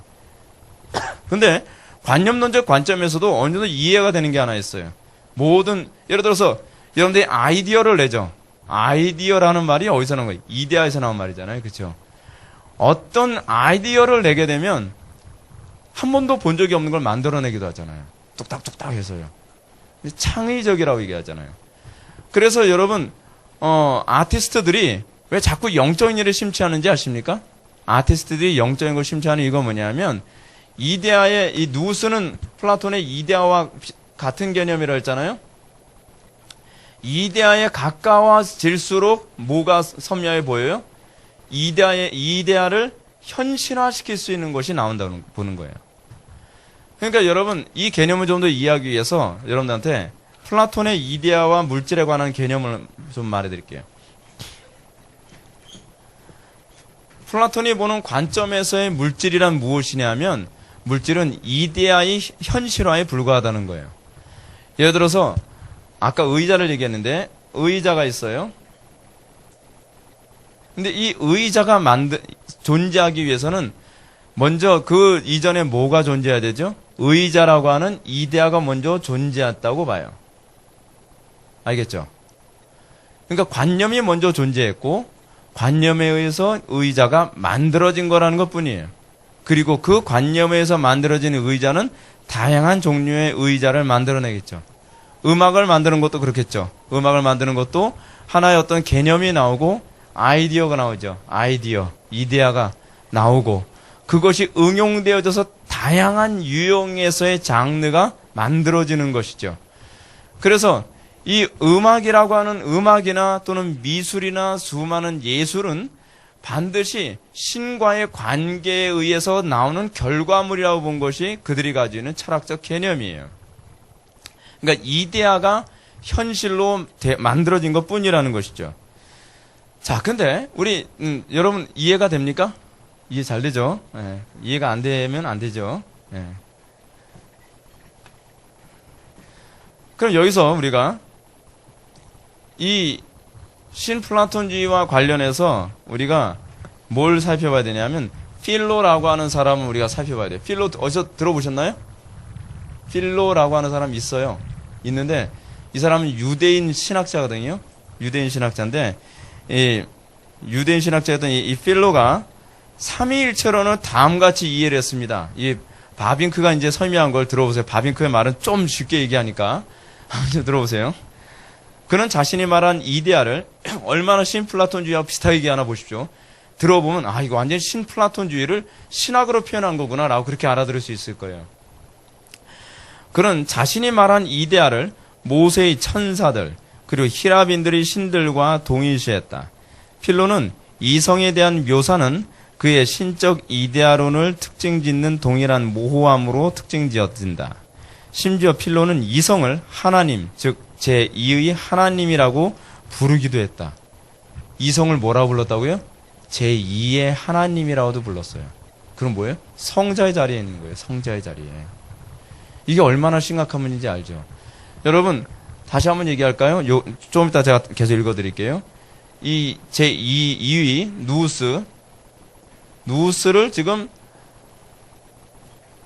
근데 관념론적 관점에서도 어느 정도 이해가 되는 게 하나 있어요. 예를 들어서 여러분들이 아이디어를 내죠. 아이디어라는 말이 어디서 나온 거예요? 이데아에서 나온 말이잖아요. 그렇죠? 어떤 아이디어를 내게 되면 한 번도 본 적이 없는 걸 만들어내기도 하잖아요. 뚝딱뚝딱 해서요. 창의적이라고 얘기하잖아요. 그래서 여러분 아티스트들이 왜 자꾸 영적인 일을 심취하는지 아십니까? 아티스트들이 영적인 걸 심취하는 이유가 뭐냐면, 이데아의, 이 누스는 플라톤의 이데아와 같은 개념이라 했잖아요. 이데아에 가까워질수록 뭐가 선명해 보여요? 이데아를 현실화시킬 수 있는 것이 나온다고 보는 거예요. 그러니까 여러분, 이 개념을 좀 더 이해하기 위해서 여러분들한테 플라톤의 이데아와 물질에 관한 개념을 좀 말해드릴게요. 플라톤이 보는 관점에서의 물질이란 무엇이냐면, 물질은 이데아의 현실화에 불과하다는 거예요. 예를 들어서 아까 의자를 얘기했는데, 의자가 있어요. 근데 이 의자가 존재하기 위해서는 먼저 그 이전에 뭐가 존재해야 되죠? 의자라고 하는 이데아가 먼저 존재했다고 봐요. 알겠죠? 그러니까 관념이 먼저 존재했고, 관념에 의해서 의자가 만들어진 거라는 것 뿐이에요. 그리고 그 관념에 의해서 만들어진 의자는 다양한 종류의 의자를 만들어내겠죠. 음악을 만드는 것도 그렇겠죠. 음악을 만드는 것도 하나의 어떤 개념이 나오고 아이디어가 나오죠. 이데아가 나오고, 그것이 응용되어져서 다양한 유형에서의 장르가 만들어지는 것이죠. 그래서 이 음악이라고 하는, 음악이나 또는 미술이나 수많은 예술은 반드시 신과의 관계에 의해서 나오는 결과물이라고 본 것이 그들이 가지고 있는 철학적 개념이에요. 그러니까 이데아가 현실로 만들어진 것 뿐이라는 것이죠. 자, 근데 우리 여러분 이해가 됩니까? 이해 잘 되죠? 예. 이해가 안 되면 안 되죠. 예. 그럼 여기서 우리가 이 신플라톤주의와 관련해서 우리가 뭘 살펴봐야 되냐면, 필로라고 하는 사람을 우리가 살펴봐야 돼요. 필로 어디서 들어보셨나요? 필로라고 하는 사람 있어요. 있는데 이 사람은 유대인 신학자거든요. 유대인 신학자인데, 이 유대인 신학자였던 이 필로가 삼위일체론을 다음같이 이해를 했습니다. 이 바빙크가 이제 설명한 걸 들어보세요. 바빙크의 말은 좀 쉽게 얘기하니까 한번 들어보세요. 그는 자신이 말한 이데아를 얼마나 신플라톤주의와 비슷하게 얘기하나 보십시오. 들어보면 이거 완전 신플라톤주의를 신학으로 표현한 거구나 라고 그렇게 알아들을 수 있을 거예요. 그는 자신이 말한 이데아를 모세의 천사들 그리고 히라빈들의 신들과 동일시했다. 필로는 이성에 대한 묘사는 그의 신적 이데아론을 특징짓는 동일한 모호함으로 특징지어진다. 심지어 필로는 이성을 하나님, 즉 제2의 하나님이라고 부르기도 했다. 이성을 뭐라고 불렀다고요? 제2의 하나님이라고도 불렀어요. 그럼 뭐예요? 성자의 자리에 있는 거예요. 성자의 자리에. 이게 얼마나 심각한 문제인지 알죠? 여러분, 다시 한번 얘기할까요? 좀 이따 제가 계속 읽어드릴게요. 이 제2의 누스를 지금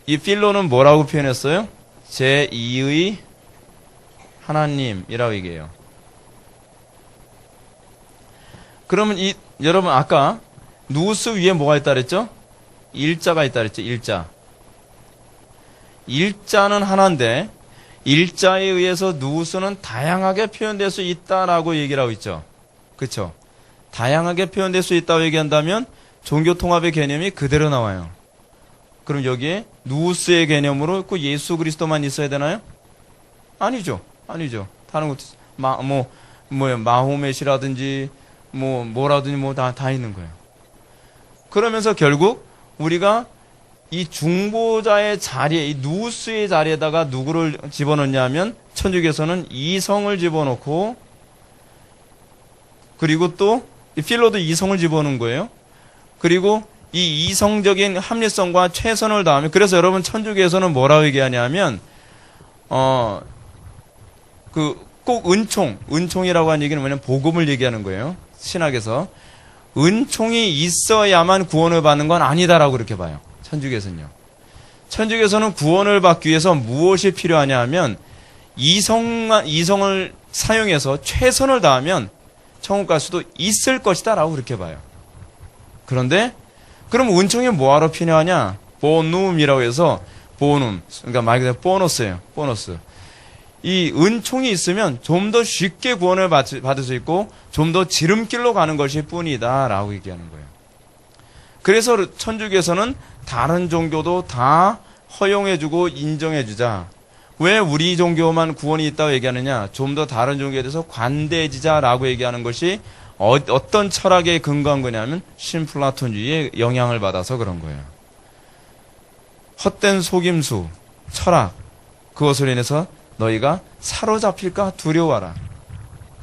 이 필로는 뭐라고 표현했어요? 제2의 하나님이라고 얘기해요. 그러면 여러분 아까 누스 위에 뭐가 있다 그랬죠? 일자가 있다 그랬죠? 일자는 하나인데 일자에 의해서 누스는 다양하게 표현될 수 있다라고 얘기를 하고 있죠. 그렇죠? 다양하게 표현될 수 있다고 얘기한다면 종교통합의 개념이 그대로 나와요. 그럼 여기에 누스의 개념으로 그 예수 그리스도만 있어야 되나요? 아니죠. 다른 것도 마호멧이라든지 뭐라든지 다 있는 거예요. 그러면서 결국 우리가 이 중보자의 자리에, 이 누스의 자리에다가 누구를 집어넣냐면 천주교에서는 이성을 집어넣고 그리고 또 필로도 이성을 집어넣은 거예요. 그리고 이 이성적인 합리성과 최선을 다하면, 그래서 여러분 천주교에서는 뭐라고 얘기하냐면 꼭 은총이라고 하는 얘기는 뭐냐면 복음을 얘기하는 거예요. 신학에서 은총이 있어야만 구원을 받는 건 아니다라고 그렇게 봐요. 천주교에서는요. 천주교에서는 구원을 받기 위해서 무엇이 필요하냐 하면 이성을 사용해서 최선을 다하면 천국 갈 수도 있을 것이다 라고 그렇게 봐요. 그런데 그럼 은총이 뭐하러 필요하냐? 보눔이라고 해서 보눔, 그러니까 말 그대로 보너스예요. 보너스. 이 은총이 있으면 좀 더 쉽게 구원을 받을 수 있고 좀 더 지름길로 가는 것일 뿐이다 라고 얘기하는 거예요. 그래서 천주교에서는 다른 종교도 다 허용해주고 인정해주자. 왜 우리 종교만 구원이 있다고 얘기하느냐? 좀 더 다른 종교에 대해서 관대해지자라고 얘기하는 것이 어떤 철학에 근거한 거냐면 신플라톤주의의 영향을 받아서 그런 거예요. 헛된 속임수, 철학, 그것으로 인해서 너희가 사로잡힐까 두려워하라.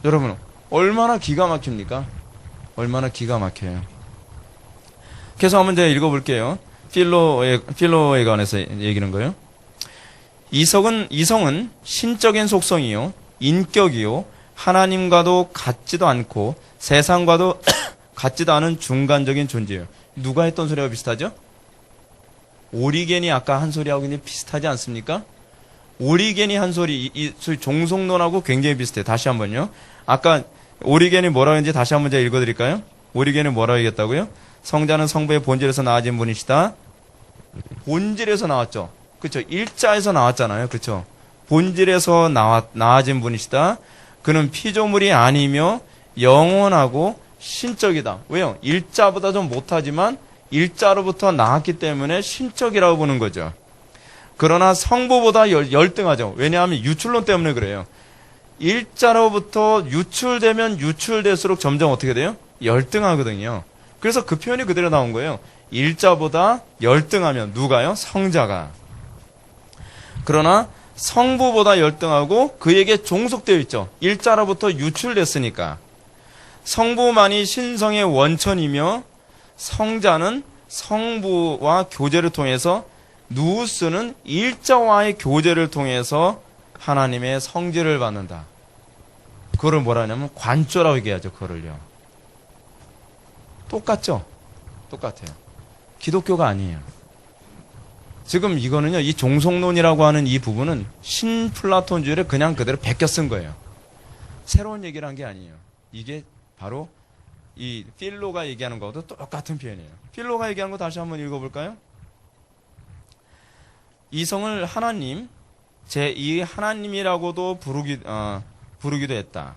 여러분, 얼마나 기가 막힙니까? 얼마나 기가 막혀요. 그래서 한번 제가 읽어볼게요. 필로에 관해서 얘기하는 거예요. 이성은 신적인 속성이요, 인격이요, 하나님과도 같지도 않고 세상과도 같지도 않은 중간적인 존재예요. 누가 했던 소리와 비슷하죠? 오리겐이 아까 한 소리하고 굉장히 비슷하지 않습니까? 오리겐이 한 소리, 이 종속론하고 굉장히 비슷해요. 다시 한번요. 아까 오리겐이 뭐라고 했는지 다시 한번 제가 읽어드릴까요? 오리겐이 뭐라고 얘기했다고요? 성자는 성부의 본질에서 나아진 분이시다. 본질에서 나왔죠. 그렇죠. 일자에서 나왔잖아요. 그렇죠. 본질에서 나아진 분이시다. 그는 피조물이 아니며 영원하고 신적이다. 왜요? 일자보다 좀 못하지만 일자로부터 나왔기 때문에 신적이라고 보는 거죠. 그러나 성부보다 열등하죠. 왜냐하면 유출론 때문에 그래요. 일자로부터 유출되면 유출될수록 점점 어떻게 돼요? 열등하거든요. 그래서 그 표현이 그대로 나온 거예요. 일자보다 열등하면 누가요? 성자가. 그러나 성부보다 열등하고 그에게 종속되어 있죠. 일자로부터 유출됐으니까. 성부만이 신성의 원천이며 성자는 성부와 교제를 통해서, 누우스는 일자와의 교제를 통해서 하나님의 성질을 받는다. 그거를 뭐라 하냐면 관조라고 얘기하죠. 그거를요. 똑같죠? 똑같아요. 기독교가 아니에요. 지금 이거는요, 이 종속론이라고 하는 이 부분은 신플라톤주의를 그냥 그대로 베껴 쓴 거예요. 새로운 얘기를 한 게 아니에요. 이게 바로 이 필로가 얘기하는 것도 똑같은 표현이에요. 필로가 얘기하는 거 다시 한번 읽어볼까요? 이성을 하나님, 제2 하나님이라고도 부르기도 했다.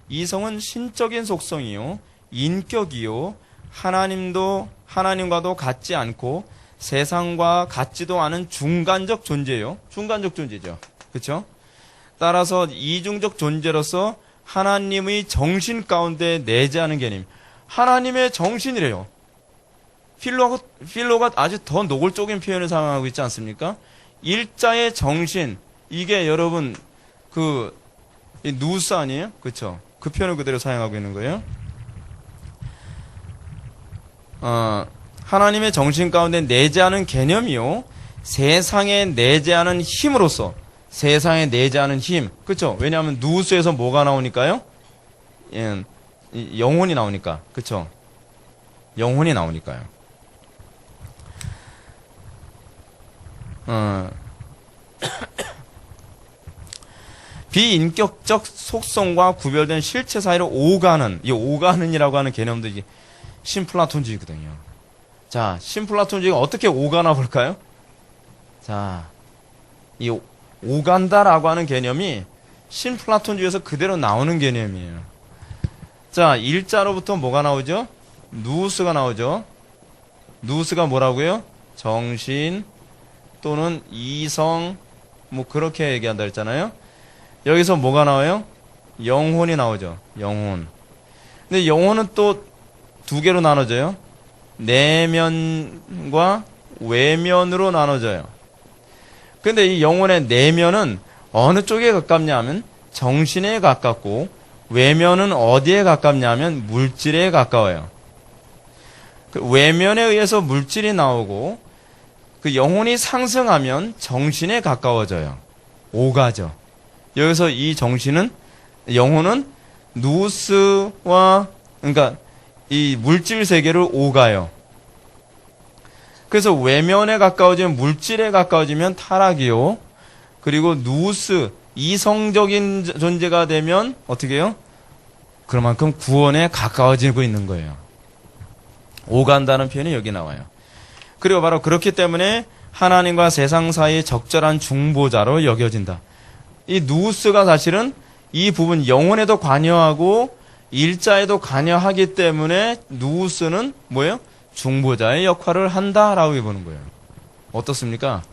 이성은 신적인 속성이요, 인격이요, 하나님과도 같지 않고 세상과 같지도 않은 중간적 존재요. 중간적 존재죠. 그렇죠? 따라서 이중적 존재로서 하나님의 정신 가운데 내재하는 개념. 하나님의 정신이래요. 필로가 아주 더 노골적인 표현을 사용하고 있지 않습니까? 일자의 정신. 이게 여러분 누스 아니에요? 그렇죠? 그 표현을 그대로 사용하고 있는 거예요. 하나님의 정신 가운데 내재하는 개념이요, 세상에 내재하는 힘으로서, 세상에 내재하는 힘. 그렇죠? 왜냐하면 누스에서 뭐가 나오니까요? 영혼이 나오니까. 그렇죠? 영혼이 나오니까요. 비인격적 속성과 구별된 실체 사이를 오가는, 이 오가는이라고 하는 개념도 이게 신플라톤주의거든요. 자, 신플라톤주의가 어떻게 오가나 볼까요? 자, 이 오간다라고 하는 개념이 신플라톤주의에서 그대로 나오는 개념이에요. 자, 일자로부터 뭐가 나오죠? 누우스가 나오죠. 누우스가 뭐라고요? 정신 또는 이성, 뭐 그렇게 얘기한다 했잖아요. 여기서 뭐가 나와요? 영혼이 나오죠. 영혼. 근데 영혼은 또 두 개로 나눠져요. 내면과 외면으로 나눠져요. 근데 이 영혼의 내면은 어느 쪽에 가깝냐 하면 정신에 가깝고, 외면은 어디에 가깝냐면 물질에 가까워요. 그 외면에 의해서 물질이 나오고 그 영혼이 상승하면 정신에 가까워져요. 오가죠. 여기서 이 정신은 영혼은 누스와 그러니까 이 물질 세계를 오가요. 그래서 외면에 가까워지면 물질에 가까워지면 타락이요. 그리고 누스 이성적인 존재가 되면 어떻게 해요? 그만큼 구원에 가까워지고 있는 거예요. 오간다는 표현이 여기 나와요. 그리고 바로 그렇기 때문에 하나님과 세상 사이의 적절한 중보자로 여겨진다. 이 누스가 사실은 이 부분 영혼에도 관여하고 일자에도 관여하기 때문에 누스는 뭐예요? 중보자의 역할을 한다라고 보는 거예요. 어떻습니까?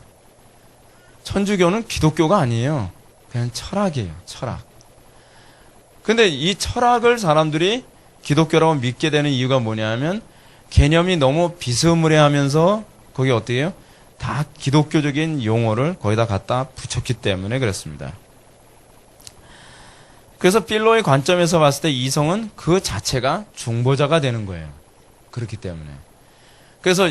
천주교는 기독교가 아니에요. 그냥 철학이에요. 철학. 근데 이 철학을 사람들이 기독교라고 믿게 되는 이유가 뭐냐면 개념이 너무 비스무리하면서 거기 어떻게 해요? 다 기독교적인 용어를 거기다 갖다 붙였기 때문에 그렇습니다. 그래서 필로의 관점에서 봤을 때 이성은 그 자체가 중보자가 되는 거예요. 그렇기 때문에. 그래서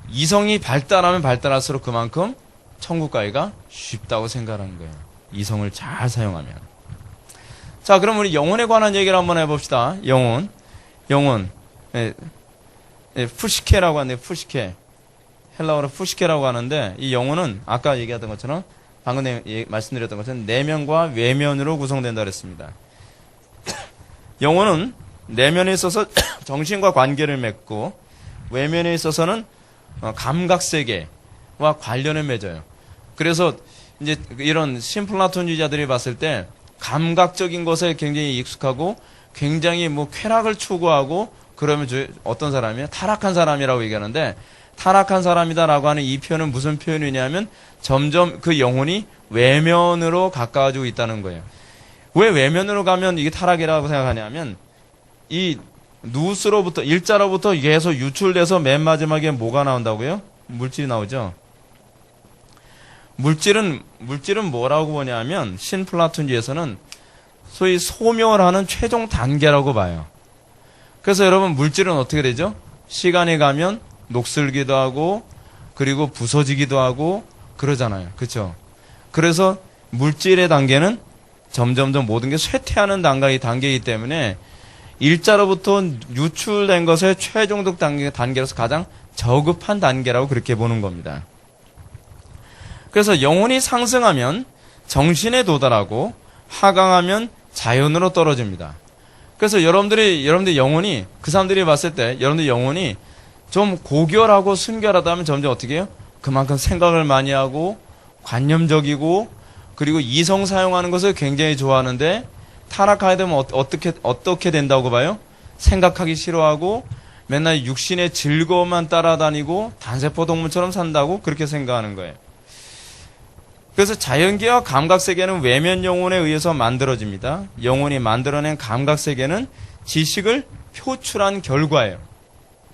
이성이 발달하면 발달할수록 그만큼 천국 가기가 쉽다고 생각하는 거예요. 이성을 잘 사용하면. 자, 그럼 우리 영혼에 관한 얘기를 한번 해봅시다. 영혼. 푸시케라고 하는데, 푸시케. 헬라어로 푸시케라고 하는데, 이 영혼은 아까 얘기했던 것처럼, 방금 말씀드렸던 것처럼 내면과 외면으로 구성된다 그랬습니다. 영혼은 내면에 있어서 정신과 관계를 맺고, 외면에 있어서는 감각세계와 관련을 맺어요. 그래서 이제 이런 신플라톤주의자들이 봤을 때 감각적인 것에 굉장히 익숙하고 굉장히 뭐 쾌락을 추구하고 그러면 어떤 사람이에요? 타락한 사람이라고 얘기하는데 타락한 사람이다라고 하는 이 표현은 무슨 표현이냐면 점점 그 영혼이 외면으로 가까워지고 있다는 거예요. 왜 외면으로 가면 이게 타락이라고 생각하냐면 이 누스로부터 일자로부터 계속 유출돼서 맨 마지막에 뭐가 나온다고요? 물질이 나오죠. 물질은 뭐라고 보냐면 신플라톤주의에서는 소위 소멸하는 최종 단계라고 봐요. 그래서 여러분 물질은 어떻게 되죠? 시간이 가면 녹슬기도 하고 그리고 부서지기도 하고 그러잖아요. 그렇죠? 그래서 물질의 단계는 점점점 모든 게 쇠퇴하는 단계이기 때문에 일자로부터 유출된 것의 최종적 단계로서 가장 저급한 단계라고 그렇게 보는 겁니다. 그래서 영혼이 상승하면 정신에 도달하고 하강하면 자연으로 떨어집니다. 그래서 여러분들 영혼이 그 사람들이 봤을 때 여러분들 영혼이 좀 고결하고 순결하다면 점점 어떻게 해요? 그만큼 생각을 많이 하고 관념적이고 그리고 이성 사용하는 것을 굉장히 좋아하는데 타락하게 되면 어떻게 된다고 봐요? 생각하기 싫어하고 맨날 육신의 즐거움만 따라다니고 단세포 동물처럼 산다고 그렇게 생각하는 거예요. 그래서 자연계와 감각세계는 외면 영혼에 의해서 만들어집니다. 영혼이 만들어낸 감각세계는 지식을 표출한 결과예요.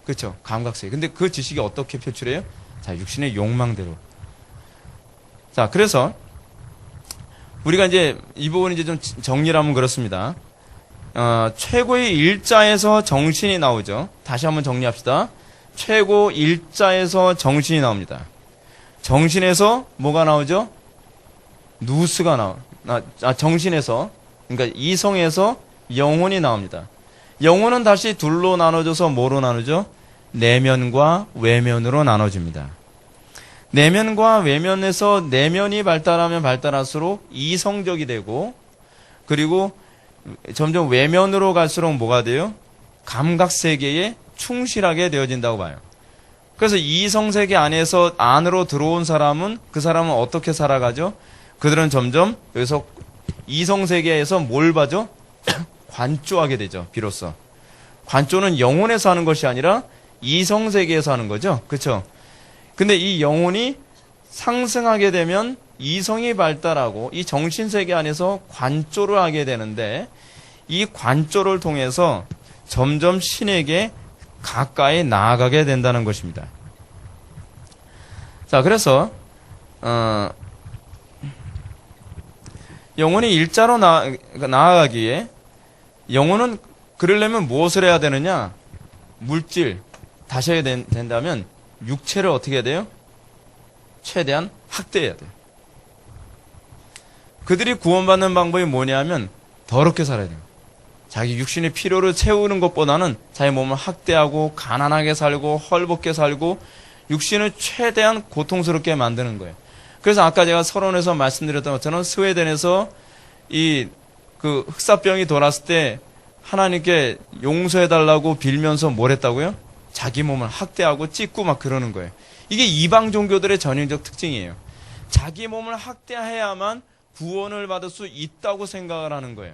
그렇죠? 감각세계. 근데 그 지식이 어떻게 표출해요? 자, 육신의 욕망대로. 자, 그래서 우리가 이제 이 부분 이제 좀 정리를 하면 그렇습니다. 최고의 일자에서 정신이 나오죠. 다시 한번 정리합시다. 최고 일자에서 정신이 나옵니다. 정신에서 뭐가 나오죠? 누스가 정신에서, 그러니까 이성에서 영혼이 나옵니다. 영혼은 다시 둘로 나눠져서 뭐로 나누죠? 내면과 외면으로 나눠집니다. 내면과 외면에서 내면이 발달하면 발달할수록 이성적이 되고, 그리고 점점 외면으로 갈수록 뭐가 돼요? 감각세계에 충실하게 되어진다고 봐요. 그래서 이성세계 안으로 들어온 사람은 그 사람은 어떻게 살아가죠? 그들은 점점 여기서 이성세계에서 뭘 봐죠? 관조하게 되죠. 비로소. 관조는 영혼에서 하는 것이 아니라 이성세계에서 하는 거죠. 그렇죠? 근데 이 영혼이 상승하게 되면 이성이 발달하고 이 정신세계 안에서 관조를 하게 되는데 이 관조를 통해서 점점 신에게 가까이 나아가게 된다는 것입니다. 자, 그래서 영혼이 일자로 나아가기에 영혼은 그러려면 무엇을 해야 되느냐? 물질, 다시 해야 된다면 육체를 어떻게 해야 돼요? 최대한 학대해야 돼요. 그들이 구원받는 방법이 뭐냐면 더럽게 살아야 돼요. 자기 육신의 필요를 채우는 것보다는 자기 몸을 학대하고 가난하게 살고 헐벗게 살고 육신을 최대한 고통스럽게 만드는 거예요. 그래서 아까 제가 서론에서 말씀드렸던 것처럼 스웨덴에서 그 흑사병이 돌았을 때 하나님께 용서해달라고 빌면서 뭘 했다고요? 자기 몸을 학대하고 찢고 막 그러는 거예요. 이게 이방 종교들의 전형적 특징이에요. 자기 몸을 학대해야만 구원을 받을 수 있다고 생각을 하는 거예요.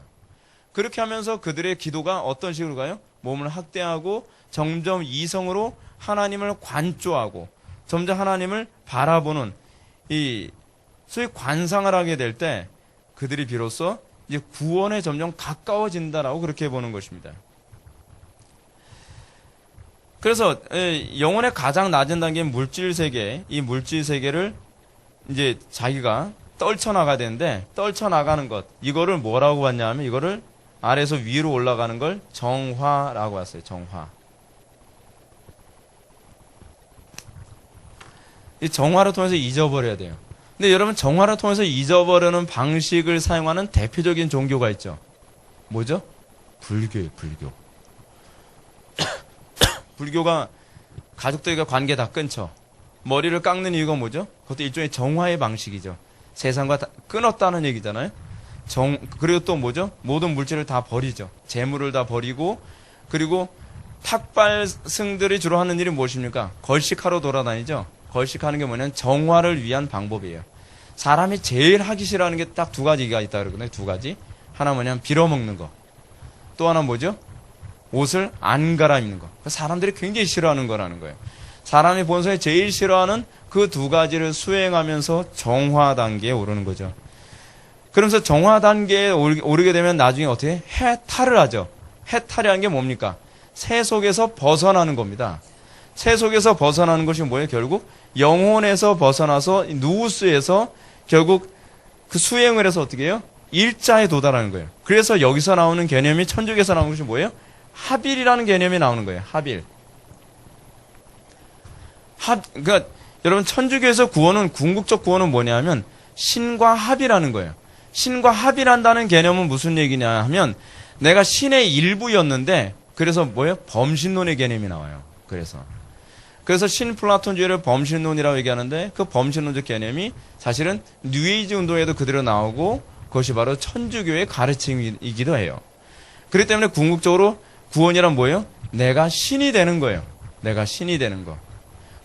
그렇게 하면서 그들의 기도가 어떤 식으로 가요? 몸을 학대하고 점점 이성으로 하나님을 관조하고 점점 하나님을 바라보는 소위 관상을 하게 될 때 그들이 비로소 이제 구원에 점점 가까워진다라고 그렇게 보는 것입니다. 그래서 영혼의 가장 낮은 단계인 물질 세계, 이 물질 세계를 이제 자기가 떨쳐나가야 되는데 떨쳐나가는 것, 이거를 뭐라고 봤냐면 이거를 아래에서 위로 올라가는 걸 정화라고 했어요. 정화. 이 정화를 통해서 잊어버려야 돼요. 근데 여러분 정화를 통해서 잊어버리는 방식을 사용하는 대표적인 종교가 있죠. 뭐죠? 불교예요. 불교. 불교가 가족들과 관계 다 끊죠. 머리를 깎는 이유가 뭐죠? 그것도 일종의 정화의 방식이죠. 세상과 다 끊었다는 얘기잖아요. 그리고 또 뭐죠? 모든 물질을 다 버리죠. 재물을 다 버리고, 그리고 탁발승들이 주로 하는 일이 무엇입니까? 걸식하러 돌아다니죠. 걸식하는 게 뭐냐면 정화를 위한 방법이에요. 사람이 제일 하기 싫어하는 게 딱 두 가지가 있다 그러거든요. 두 가지. 하나 뭐냐면 빌어먹는 거. 또 하나 뭐죠? 옷을 안 갈아입는 거. 사람들이 굉장히 싫어하는 거라는 거예요. 사람이 본성에 제일 싫어하는 그 두 가지를 수행하면서 정화 단계에 오르는 거죠. 그러면서 정화 단계에 오르게 되면 나중에 어떻게 해탈을 하죠. 해탈이라는 게 뭡니까? 세 속에서 벗어나는 겁니다. 세 속에서 벗어나는 것이 뭐예요? 결국 영혼에서 벗어나서 누우스에서 결국 그 수행을 해서 어떻게 해요? 일자에 도달하는 거예요. 그래서 여기서 나오는 개념이 천주교에서 나오는 것이 뭐예요? 합일이라는 개념이 나오는 거예요. 합일. 그러니까 여러분 천주교에서 구원은 궁극적 구원은 뭐냐면 신과 합이라는 거예요. 신과 합이란다는 개념은 무슨 얘기냐 하면 내가 신의 일부였는데 그래서 뭐예요? 범신론의 개념이 나와요. 그래서 신플라톤주의를 범신론이라고 얘기하는데 그 범신론적 개념이 사실은 뉴에이지 운동에도 그대로 나오고 그것이 바로 천주교의 가르침이기도 해요. 그렇기 때문에 궁극적으로 구원이란 뭐예요? 내가 신이 되는 거예요. 내가 신이 되는 거.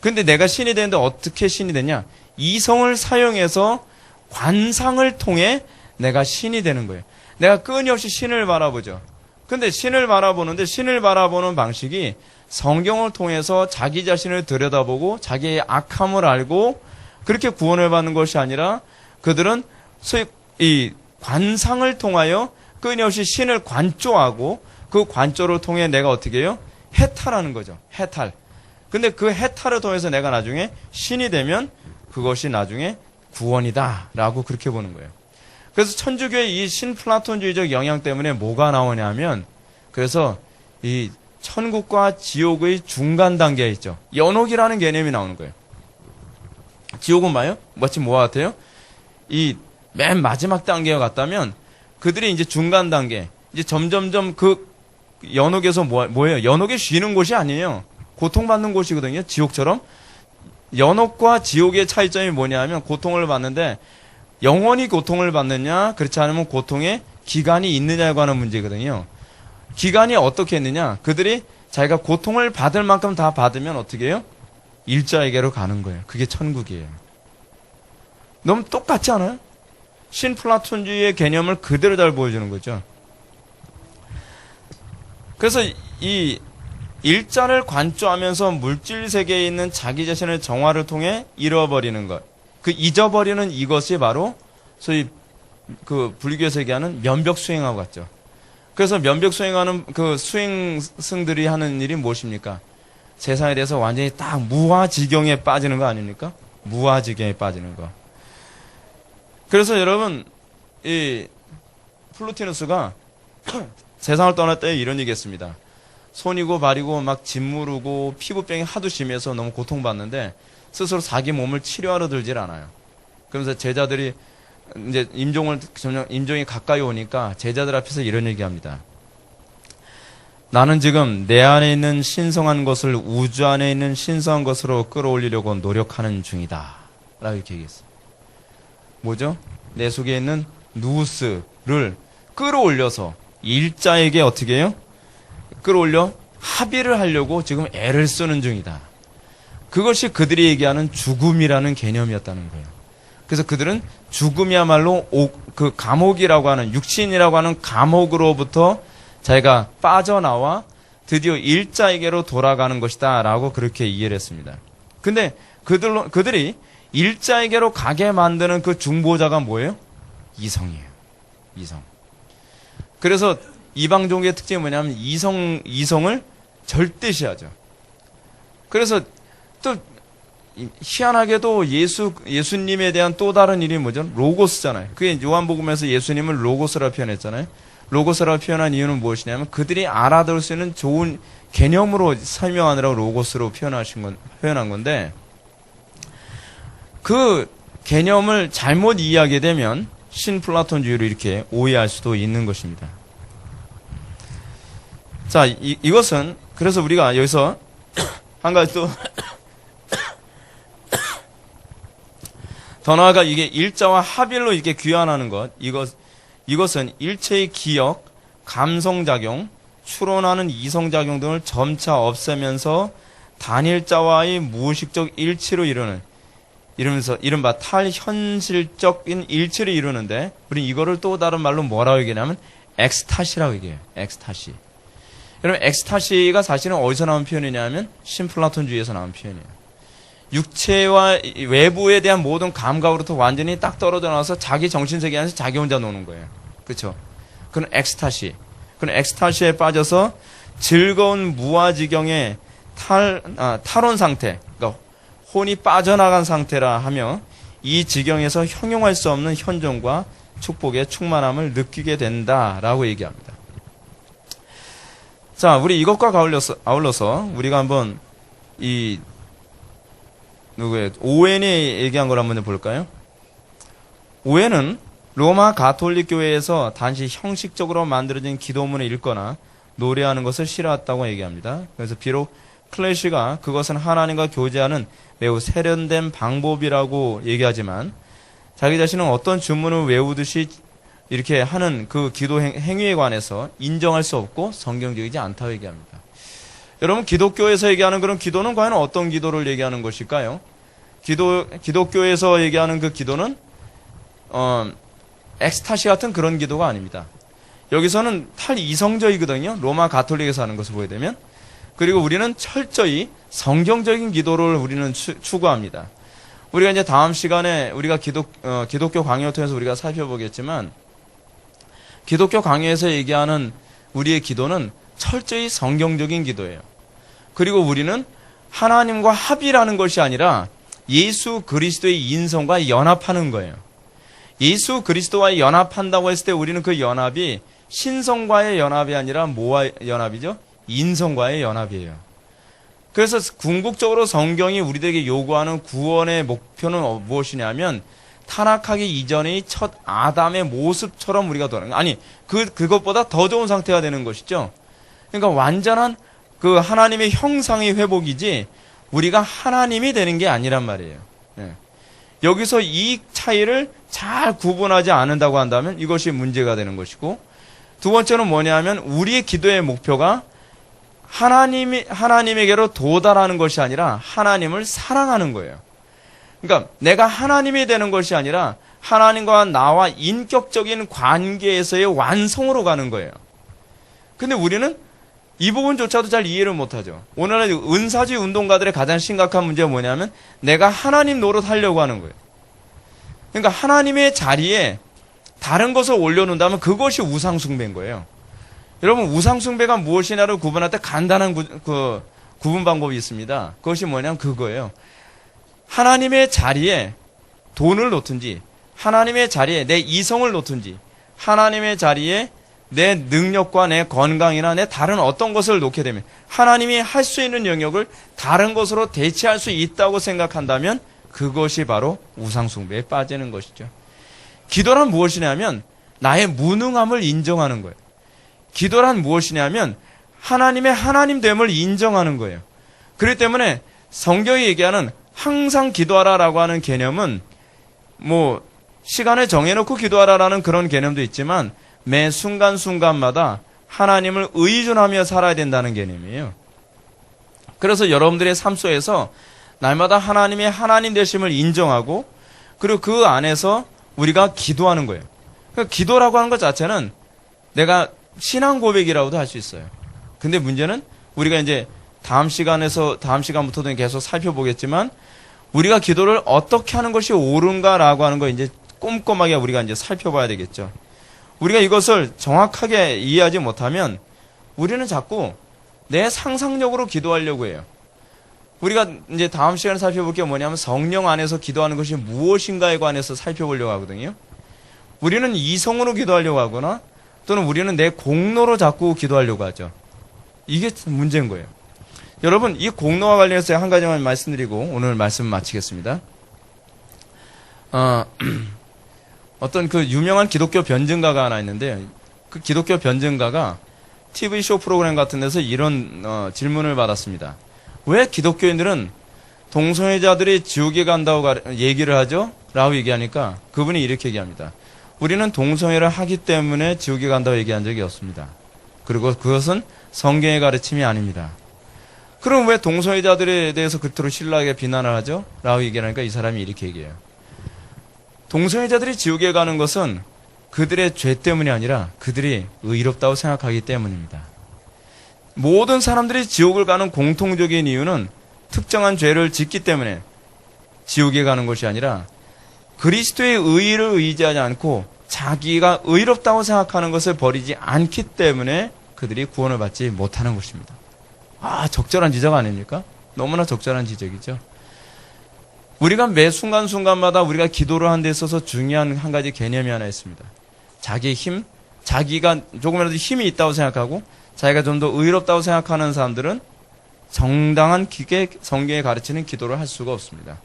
근데 내가 신이 되는데 어떻게 신이 되냐? 이성을 사용해서 관상을 통해 내가 신이 되는 거예요. 내가 끊임없이 신을 바라보죠. 근데 신을 바라보는 방식이 성경을 통해서 자기 자신을 들여다보고 자기의 악함을 알고 그렇게 구원을 받는 것이 아니라 그들은 소위 이 관상을 통하여 끊임없이 신을 관조하고 그 관조를 통해 내가 어떻게 해요? 해탈하는 거죠. 해탈. 근데 그 해탈을 통해서 내가 나중에 신이 되면 그것이 나중에 구원이다라고 그렇게 보는 거예요. 그래서 천주교의 이 신플라톤주의적 영향 때문에 뭐가 나오냐면 그래서 이 천국과 지옥의 중간 단계에 있죠. 연옥이라는 개념이 나오는 거예요. 지옥은 뭐예요? 마치 뭐와 같아요? 이 맨 마지막 단계에 갔다면 그들이 이제 중간 단계, 이제 점점점 그 연옥에서 뭐예요? 연옥에 쉬는 곳이 아니에요. 고통받는 곳이거든요. 지옥처럼. 연옥과 지옥의 차이점이 뭐냐면 고통을 받는데 영원히 고통을 받느냐 그렇지 않으면 고통의 기간이 있느냐에 관한 문제거든요. 기간이 어떻게 했느냐? 그들이 자기가 고통을 받을 만큼 다 받으면 어떻게 해요? 일자에게로 가는 거예요. 그게 천국이에요. 너무 똑같지 않아요? 신플라톤주의의 개념을 그대로 잘 보여주는 거죠. 그래서 이 일자를 관조하면서 물질 세계에 있는 자기 자신의 정화를 통해 잃어버리는 것. 그 잊어버리는 이것이 바로 소위 그 불교에서 얘기하는 면벽 수행하고 같죠. 그래서 면벽 수행하는 그 수행승들이 하는 일이 무엇입니까? 세상에 대해서 완전히 딱 무아지경에 빠지는 거 아닙니까? 무아지경에 빠지는 거. 그래서 여러분, 이 플루티누스가 세상을 떠날 때 이런 얘기했습니다. 손이고 발이고 막 짓무르고 피부병이 하도 심해서 너무 고통받는데 스스로 자기 몸을 치료하러 들질 않아요. 그러면서 제자들이 이제 임종이 가까이 오니까 제자들 앞에서 이런 얘기합니다. 나는 지금 내 안에 있는 신성한 것을 우주 안에 있는 신성한 것으로 끌어올리려고 노력하는 중이다. 라고 이렇게 얘기했어요. 뭐죠? 내 속에 있는 누스를 끌어올려서 일자에게 어떻게 해요? 끌어올려 합의를 하려고 지금 애를 쓰는 중이다. 그것이 그들이 얘기하는 죽음이라는 개념이었다는 거예요. 그래서 그들은 죽음이야말로 그 감옥이라고 하는, 육신이라고 하는 감옥으로부터 자기가 빠져나와 드디어 일자에게로 돌아가는 것이다 라고 그렇게 이해를 했습니다. 근데 그들이 일자에게로 가게 만드는 그 중보자가 뭐예요? 이성이에요. 이성. 그래서 이방 종교의 특징이 뭐냐면 이성을 절대시하죠. 그래서 또 희한하게도 예수님에 대한 또 다른 이름이 뭐죠? 로고스잖아요. 그게 요한복음에서 예수님을 로고스라 표현했잖아요. 로고스라 표현한 이유는 무엇이냐면 그들이 알아들을 수 있는 좋은 개념으로 설명하느라고 로고스로 표현한 건데, 그 개념을 잘못 이해하게 되면 신플라톤주의를 이렇게 오해할 수도 있는 것입니다. 자, 이것은 그래서 우리가 여기서 한 가지 또 더 나아가 이게 일자와 합일로 이렇게 귀환하는 것, 이것은 일체의 기억, 감성작용, 추론하는 이성작용 등을 점차 없애면서 단일자와의 무의식적 일치로 이루면서 이른바 탈현실적인 일치를 이루는데, 우리 이거를 또 다른 말로 뭐라고 얘기하냐면 엑스타시라고 얘기해요. 엑스타시. 여러분, 엑스타시가 사실은 어디서 나온 표현이냐면 신플라톤주의에서 나온 표현이에요. 육체와 외부에 대한 모든 감각으로부터 완전히 딱 떨어져 나와서 자기 정신세계 안에서 자기 혼자 노는 거예요. 그렇죠? 그건 엑스타시. 그런 엑스타시에 빠져서 즐거운 무아지경의 탈원 상태, 그러니까 혼이 빠져나간 상태라 하며 이 지경에서 형용할 수 없는 현존과 축복의 충만함을 느끼게 된다라고 얘기합니다. 자, 우리 이것과 아울러서 우리가 한번 오웬이 얘기한 걸 한번 볼까요? 오웬은 로마 가톨릭 교회에서 단지 형식적으로 만들어진 기도문을 읽거나 노래하는 것을 싫어했다고 얘기합니다. 그래서 비록 클래시가 그것은 하나님과 교제하는 매우 세련된 방법이라고 얘기하지만 자기 자신은 어떤 주문을 외우듯이 이렇게 하는 그 기도 행위에 관해서 인정할 수 없고 성경적이지 않다고 얘기합니다. 여러분, 기독교에서 얘기하는 그런 기도는 과연 어떤 기도를 얘기하는 것일까요? 기독교에서 얘기하는 그 기도는 엑스타시 같은 그런 기도가 아닙니다. 여기서는 탈이성적이거든요. 로마 가톨릭에서 하는 것을 보게 되면. 그리고 우리는 철저히 성경적인 기도를 우리는 추구합니다. 우리가 이제 다음 시간에 우리가 기독교 강의를 통해서 우리가 살펴보겠지만, 기독교 강의에서 얘기하는 우리의 기도는 철저히 성경적인 기도예요. 그리고 우리는 하나님과 합의라는 것이 아니라 예수 그리스도의 인성과 연합하는 거예요. 예수 그리스도와 연합한다고 했을 때 우리는 그 연합이 신성과의 연합이 아니라 뭐와 연합이죠? 인성과의 연합이에요. 그래서 궁극적으로 성경이 우리들에게 요구하는 구원의 목표는 무엇이냐면 타락하기 이전의 첫 아담의 모습처럼 우리가 돌아가는 거예요. 아니, 그것보다 더 좋은 상태가 되는 것이죠. 그러니까 완전한 그 하나님의 형상의 회복이지 우리가 하나님이 되는 게 아니란 말이에요. 네. 여기서 이 차이를 잘 구분하지 않는다고 한다면 이것이 문제가 되는 것이고, 두 번째는 뭐냐면 우리의 기도의 목표가 하나님에게로 도달하는 것이 아니라 하나님을 사랑하는 거예요. 그러니까 내가 하나님이 되는 것이 아니라 하나님과 나와 인격적인 관계에서의 완성으로 가는 거예요. 근데 우리는 이 부분조차도 잘 이해를 못하죠. 오늘날 은사주의 운동가들의 가장 심각한 문제가 뭐냐면 내가 하나님 노릇하려고 하는 거예요. 그러니까 하나님의 자리에 다른 것을 올려놓는다면 그것이 우상숭배인 거예요. 여러분, 우상숭배가 무엇이냐를 구분할 때 간단한 구분 방법이 있습니다. 그것이 뭐냐면 그거예요. 하나님의 자리에 돈을 놓든지, 하나님의 자리에 내 이성을 놓든지, 하나님의 자리에 내 능력과 내 건강이나 내 다른 어떤 것을 놓게 되면 하나님이 할 수 있는 영역을 다른 것으로 대체할 수 있다고 생각한다면 그것이 바로 우상숭배에 빠지는 것이죠. 기도란 무엇이냐면 나의 무능함을 인정하는 거예요. 기도란 무엇이냐면 하나님의 하나님됨을 인정하는 거예요. 그렇기 때문에 성경이 얘기하는 항상 기도하라라고 하는 개념은 뭐 시간을 정해놓고 기도하라라는 그런 개념도 있지만 매 순간순간마다 하나님을 의존하며 살아야 된다는 개념이에요. 그래서 여러분들의 삶 속에서 날마다 하나님의 하나님 되심을 인정하고 그리고 그 안에서 우리가 기도하는 거예요. 그러니까 기도라고 하는 것 자체는 내가 신앙 고백이라고도 할 수 있어요. 근데 문제는 우리가 이제 다음 시간부터도 계속 살펴보겠지만 우리가 기도를 어떻게 하는 것이 옳은가라고 하는 거 이제 꼼꼼하게 우리가 이제 살펴봐야 되겠죠. 우리가 이것을 정확하게 이해하지 못하면 우리는 자꾸 내 상상력으로 기도하려고 해요. 우리가 이제 다음 시간에 살펴볼 게 뭐냐면 성령 안에서 기도하는 것이 무엇인가에 관해서 살펴보려고 하거든요. 우리는 이성으로 기도하려고 하거나 또는 우리는 내 공로로 자꾸 기도하려고 하죠. 이게 문제인 거예요. 여러분, 이 공로와 관련해서 한 가지만 말씀드리고 오늘 말씀 마치겠습니다. 어떤 그 유명한 기독교 변증가가 하나 있는데 그 기독교 변증가가 TV쇼 프로그램 같은 데서 이런 질문을 받았습니다. 왜 기독교인들은 동성애자들이 지옥에 간다고 얘기를 하죠? 라고 얘기하니까 그분이 이렇게 얘기합니다. 우리는 동성애를 하기 때문에 지옥에 간다고 얘기한 적이 없습니다. 그리고 그것은 성경의 가르침이 아닙니다. 그럼 왜 동성애자들에 대해서 그토록 신랄하게 비난을 하죠? 라고 얘기하니까 이 사람이 이렇게 얘기해요. 동성애자들이 지옥에 가는 것은 그들의 죄 때문이 아니라 그들이 의롭다고 생각하기 때문입니다. 모든 사람들이 지옥을 가는 공통적인 이유는 특정한 죄를 짓기 때문에 지옥에 가는 것이 아니라 그리스도의 의의를 의지하지 않고 자기가 의롭다고 생각하는 것을 버리지 않기 때문에 그들이 구원을 받지 못하는 것입니다. 적절한 지적 아닙니까? 너무나 적절한 지적이죠. 우리가 매 순간순간마다 우리가 기도를 하는 데 있어서 중요한 한 가지 개념이 하나 있습니다. 자기의 힘, 자기가 조금이라도 힘이 있다고 생각하고 자기가 좀 더 의롭다고 생각하는 사람들은 정당한 성경에 가르치는 기도를 할 수가 없습니다.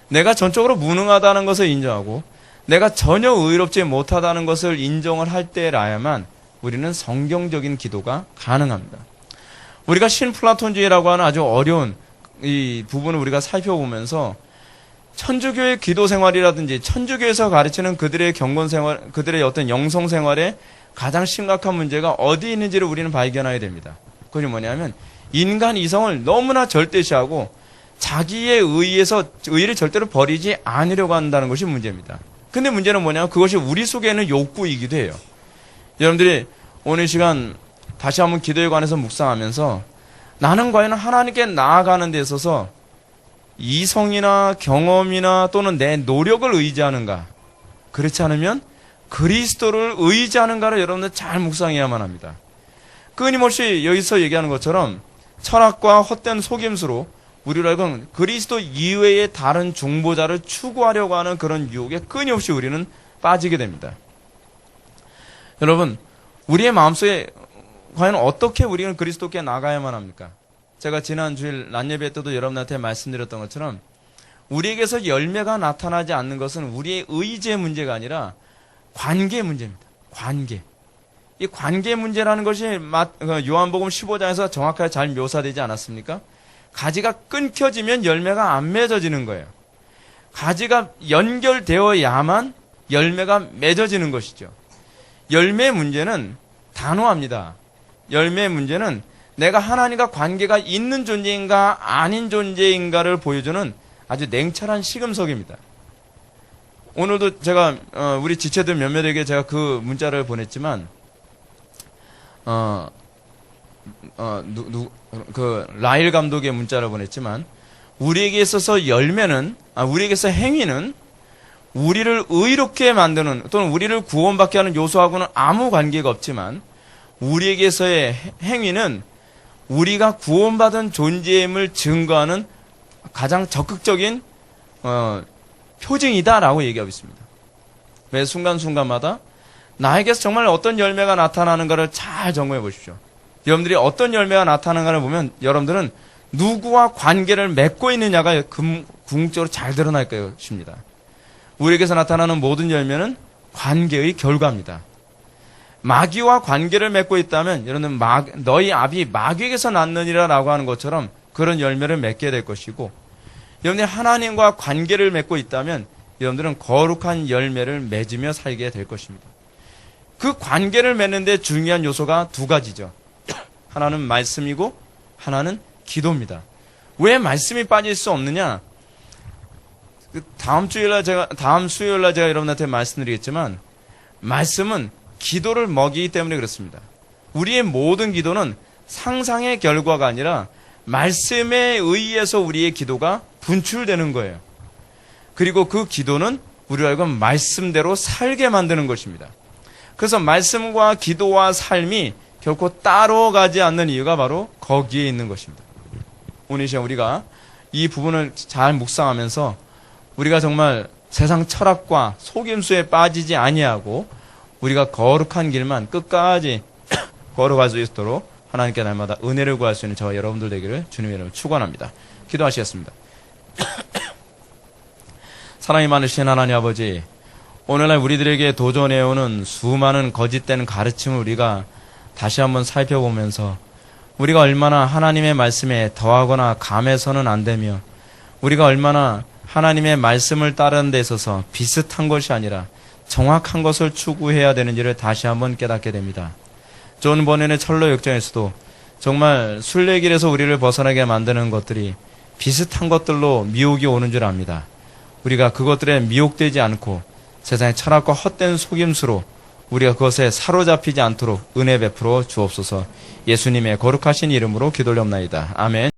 내가 전적으로 무능하다는 것을 인정하고 내가 전혀 의롭지 못하다는 것을 인정을 할 때라야만 우리는 성경적인 기도가 가능합니다. 우리가 신플라톤주의라고 하는 아주 어려운 이 부분을 우리가 살펴보면서 천주교의 기도 생활이라든지 천주교에서 가르치는 그들의 경건 생활, 그들의 어떤 영성 생활에 가장 심각한 문제가 어디 있는지를 우리는 발견해야 됩니다. 그것이 뭐냐면 인간 이성을 너무나 절대시하고 자기의 의의를 절대로 버리지 않으려고 한다는 것이 문제입니다. 근데 문제는 뭐냐면 그것이 우리 속에 있는 욕구이기도 해요. 여러분들이 오늘 시간 다시 한번 기도에 관해서 묵상하면서 나는 과연 하나님께 나아가는 데 있어서 이성이나 경험이나 또는 내 노력을 의지하는가? 그렇지 않으면 그리스도를 의지하는가를 여러분들 잘 묵상해야만 합니다. 끊임없이 여기서 얘기하는 것처럼 철학과 헛된 속임수로 우리를 알고 그리스도 이외의 다른 중보자를 추구하려고 하는 그런 유혹에 끊임없이 우리는 빠지게 됩니다. 여러분, 우리의 마음속에 과연 어떻게 우리는 그리스도께 나가야만 합니까? 제가 지난 주일 낮예배 때도 여러분한테 말씀드렸던 것처럼 우리에게서 열매가 나타나지 않는 것은 우리의 의지의 문제가 아니라 관계 문제입니다. 관계. 이 관계 문제라는 것이 요한복음 15장에서 정확하게 잘 묘사되지 않았습니까? 가지가 끊겨지면 열매가 안 맺어지는 거예요. 가지가 연결되어야만 열매가 맺어지는 것이죠. 열매의 문제는 단호합니다. 열매의 문제는 내가 하나님과 관계가 있는 존재인가 아닌 존재인가를 보여주는 아주 냉철한 시금석입니다. 오늘도 제가 우리 지체들 몇몇에게 제가 그 문자를 보냈지만 그 라일 감독의 문자를 보냈지만 우리에게 있어서 우리에게서 행위는 우리를 의롭게 만드는 또는 우리를 구원받게 하는 요소하고는 아무 관계가 없지만 우리에게서의 행위는 우리가 구원받은 존재임을 증거하는 가장 적극적인 표징이다라고 얘기하고 있습니다. 매 순간순간마다 나에게서 정말 어떤 열매가 나타나는가를 잘 점검해 보십시오. 여러분들이 어떤 열매가 나타나는가를 보면 여러분들은 누구와 관계를 맺고 있느냐가 궁극적으로 잘 드러날 것입니다. 우리에게서 나타나는 모든 열매는 관계의 결과입니다. 마귀와 관계를 맺고 있다면 여러분은 너희 아비 마귀에게서 났느니라 라고 하는 것처럼 그런 열매를 맺게 될 것이고, 여러분들이 하나님과 관계를 맺고 있다면 여러분들은 거룩한 열매를 맺으며 살게 될 것입니다. 그 관계를 맺는데 중요한 요소가 두 가지죠. 하나는 말씀이고 하나는 기도입니다. 왜 말씀이 빠질 수 없느냐? 다음 수요일날 제가 여러분한테 말씀드리겠지만, 말씀은 기도를 먹이기 때문에 그렇습니다. 우리의 모든 기도는 상상의 결과가 아니라 말씀에 의해서 우리의 기도가 분출되는 거예요. 그리고 그 기도는 우리를 알고 말씀대로 살게 만드는 것입니다. 그래서 말씀과 기도와 삶이 결코 따로 가지 않는 이유가 바로 거기에 있는 것입니다. 오늘 이 시간 우리가 이 부분을 잘 묵상하면서 우리가 정말 세상 철학과 속임수에 빠지지 아니하고 우리가 거룩한 길만 끝까지 걸어갈 수 있도록 하나님께 날마다 은혜를 구할 수 있는 저와 여러분들 되기를 주님의 이름으로 축원합니다. 기도하시겠습니다. 사랑이 많으신 하나님 아버지, 오늘날 우리들에게 도전해오는 수많은 거짓된 가르침을 우리가 다시 한번 살펴보면서 우리가 얼마나 하나님의 말씀에 더하거나 감해서는 안 되며 우리가 얼마나 하나님의 말씀을 따르는 데 있어서 비슷한 것이 아니라 정확한 것을 추구해야 되는지를 다시 한번 깨닫게 됩니다. 존 버넷의 철로 역정에서도 정말 순례길에서 우리를 벗어나게 만드는 것들이 비슷한 것들로 미혹이 오는 줄 압니다. 우리가 그것들에 미혹되지 않고 세상의 철학과 헛된 속임수로 우리가 그것에 사로잡히지 않도록 은혜 베풀어 주옵소서. 예수님의 거룩하신 이름으로 기도올려옵나이다. 아멘.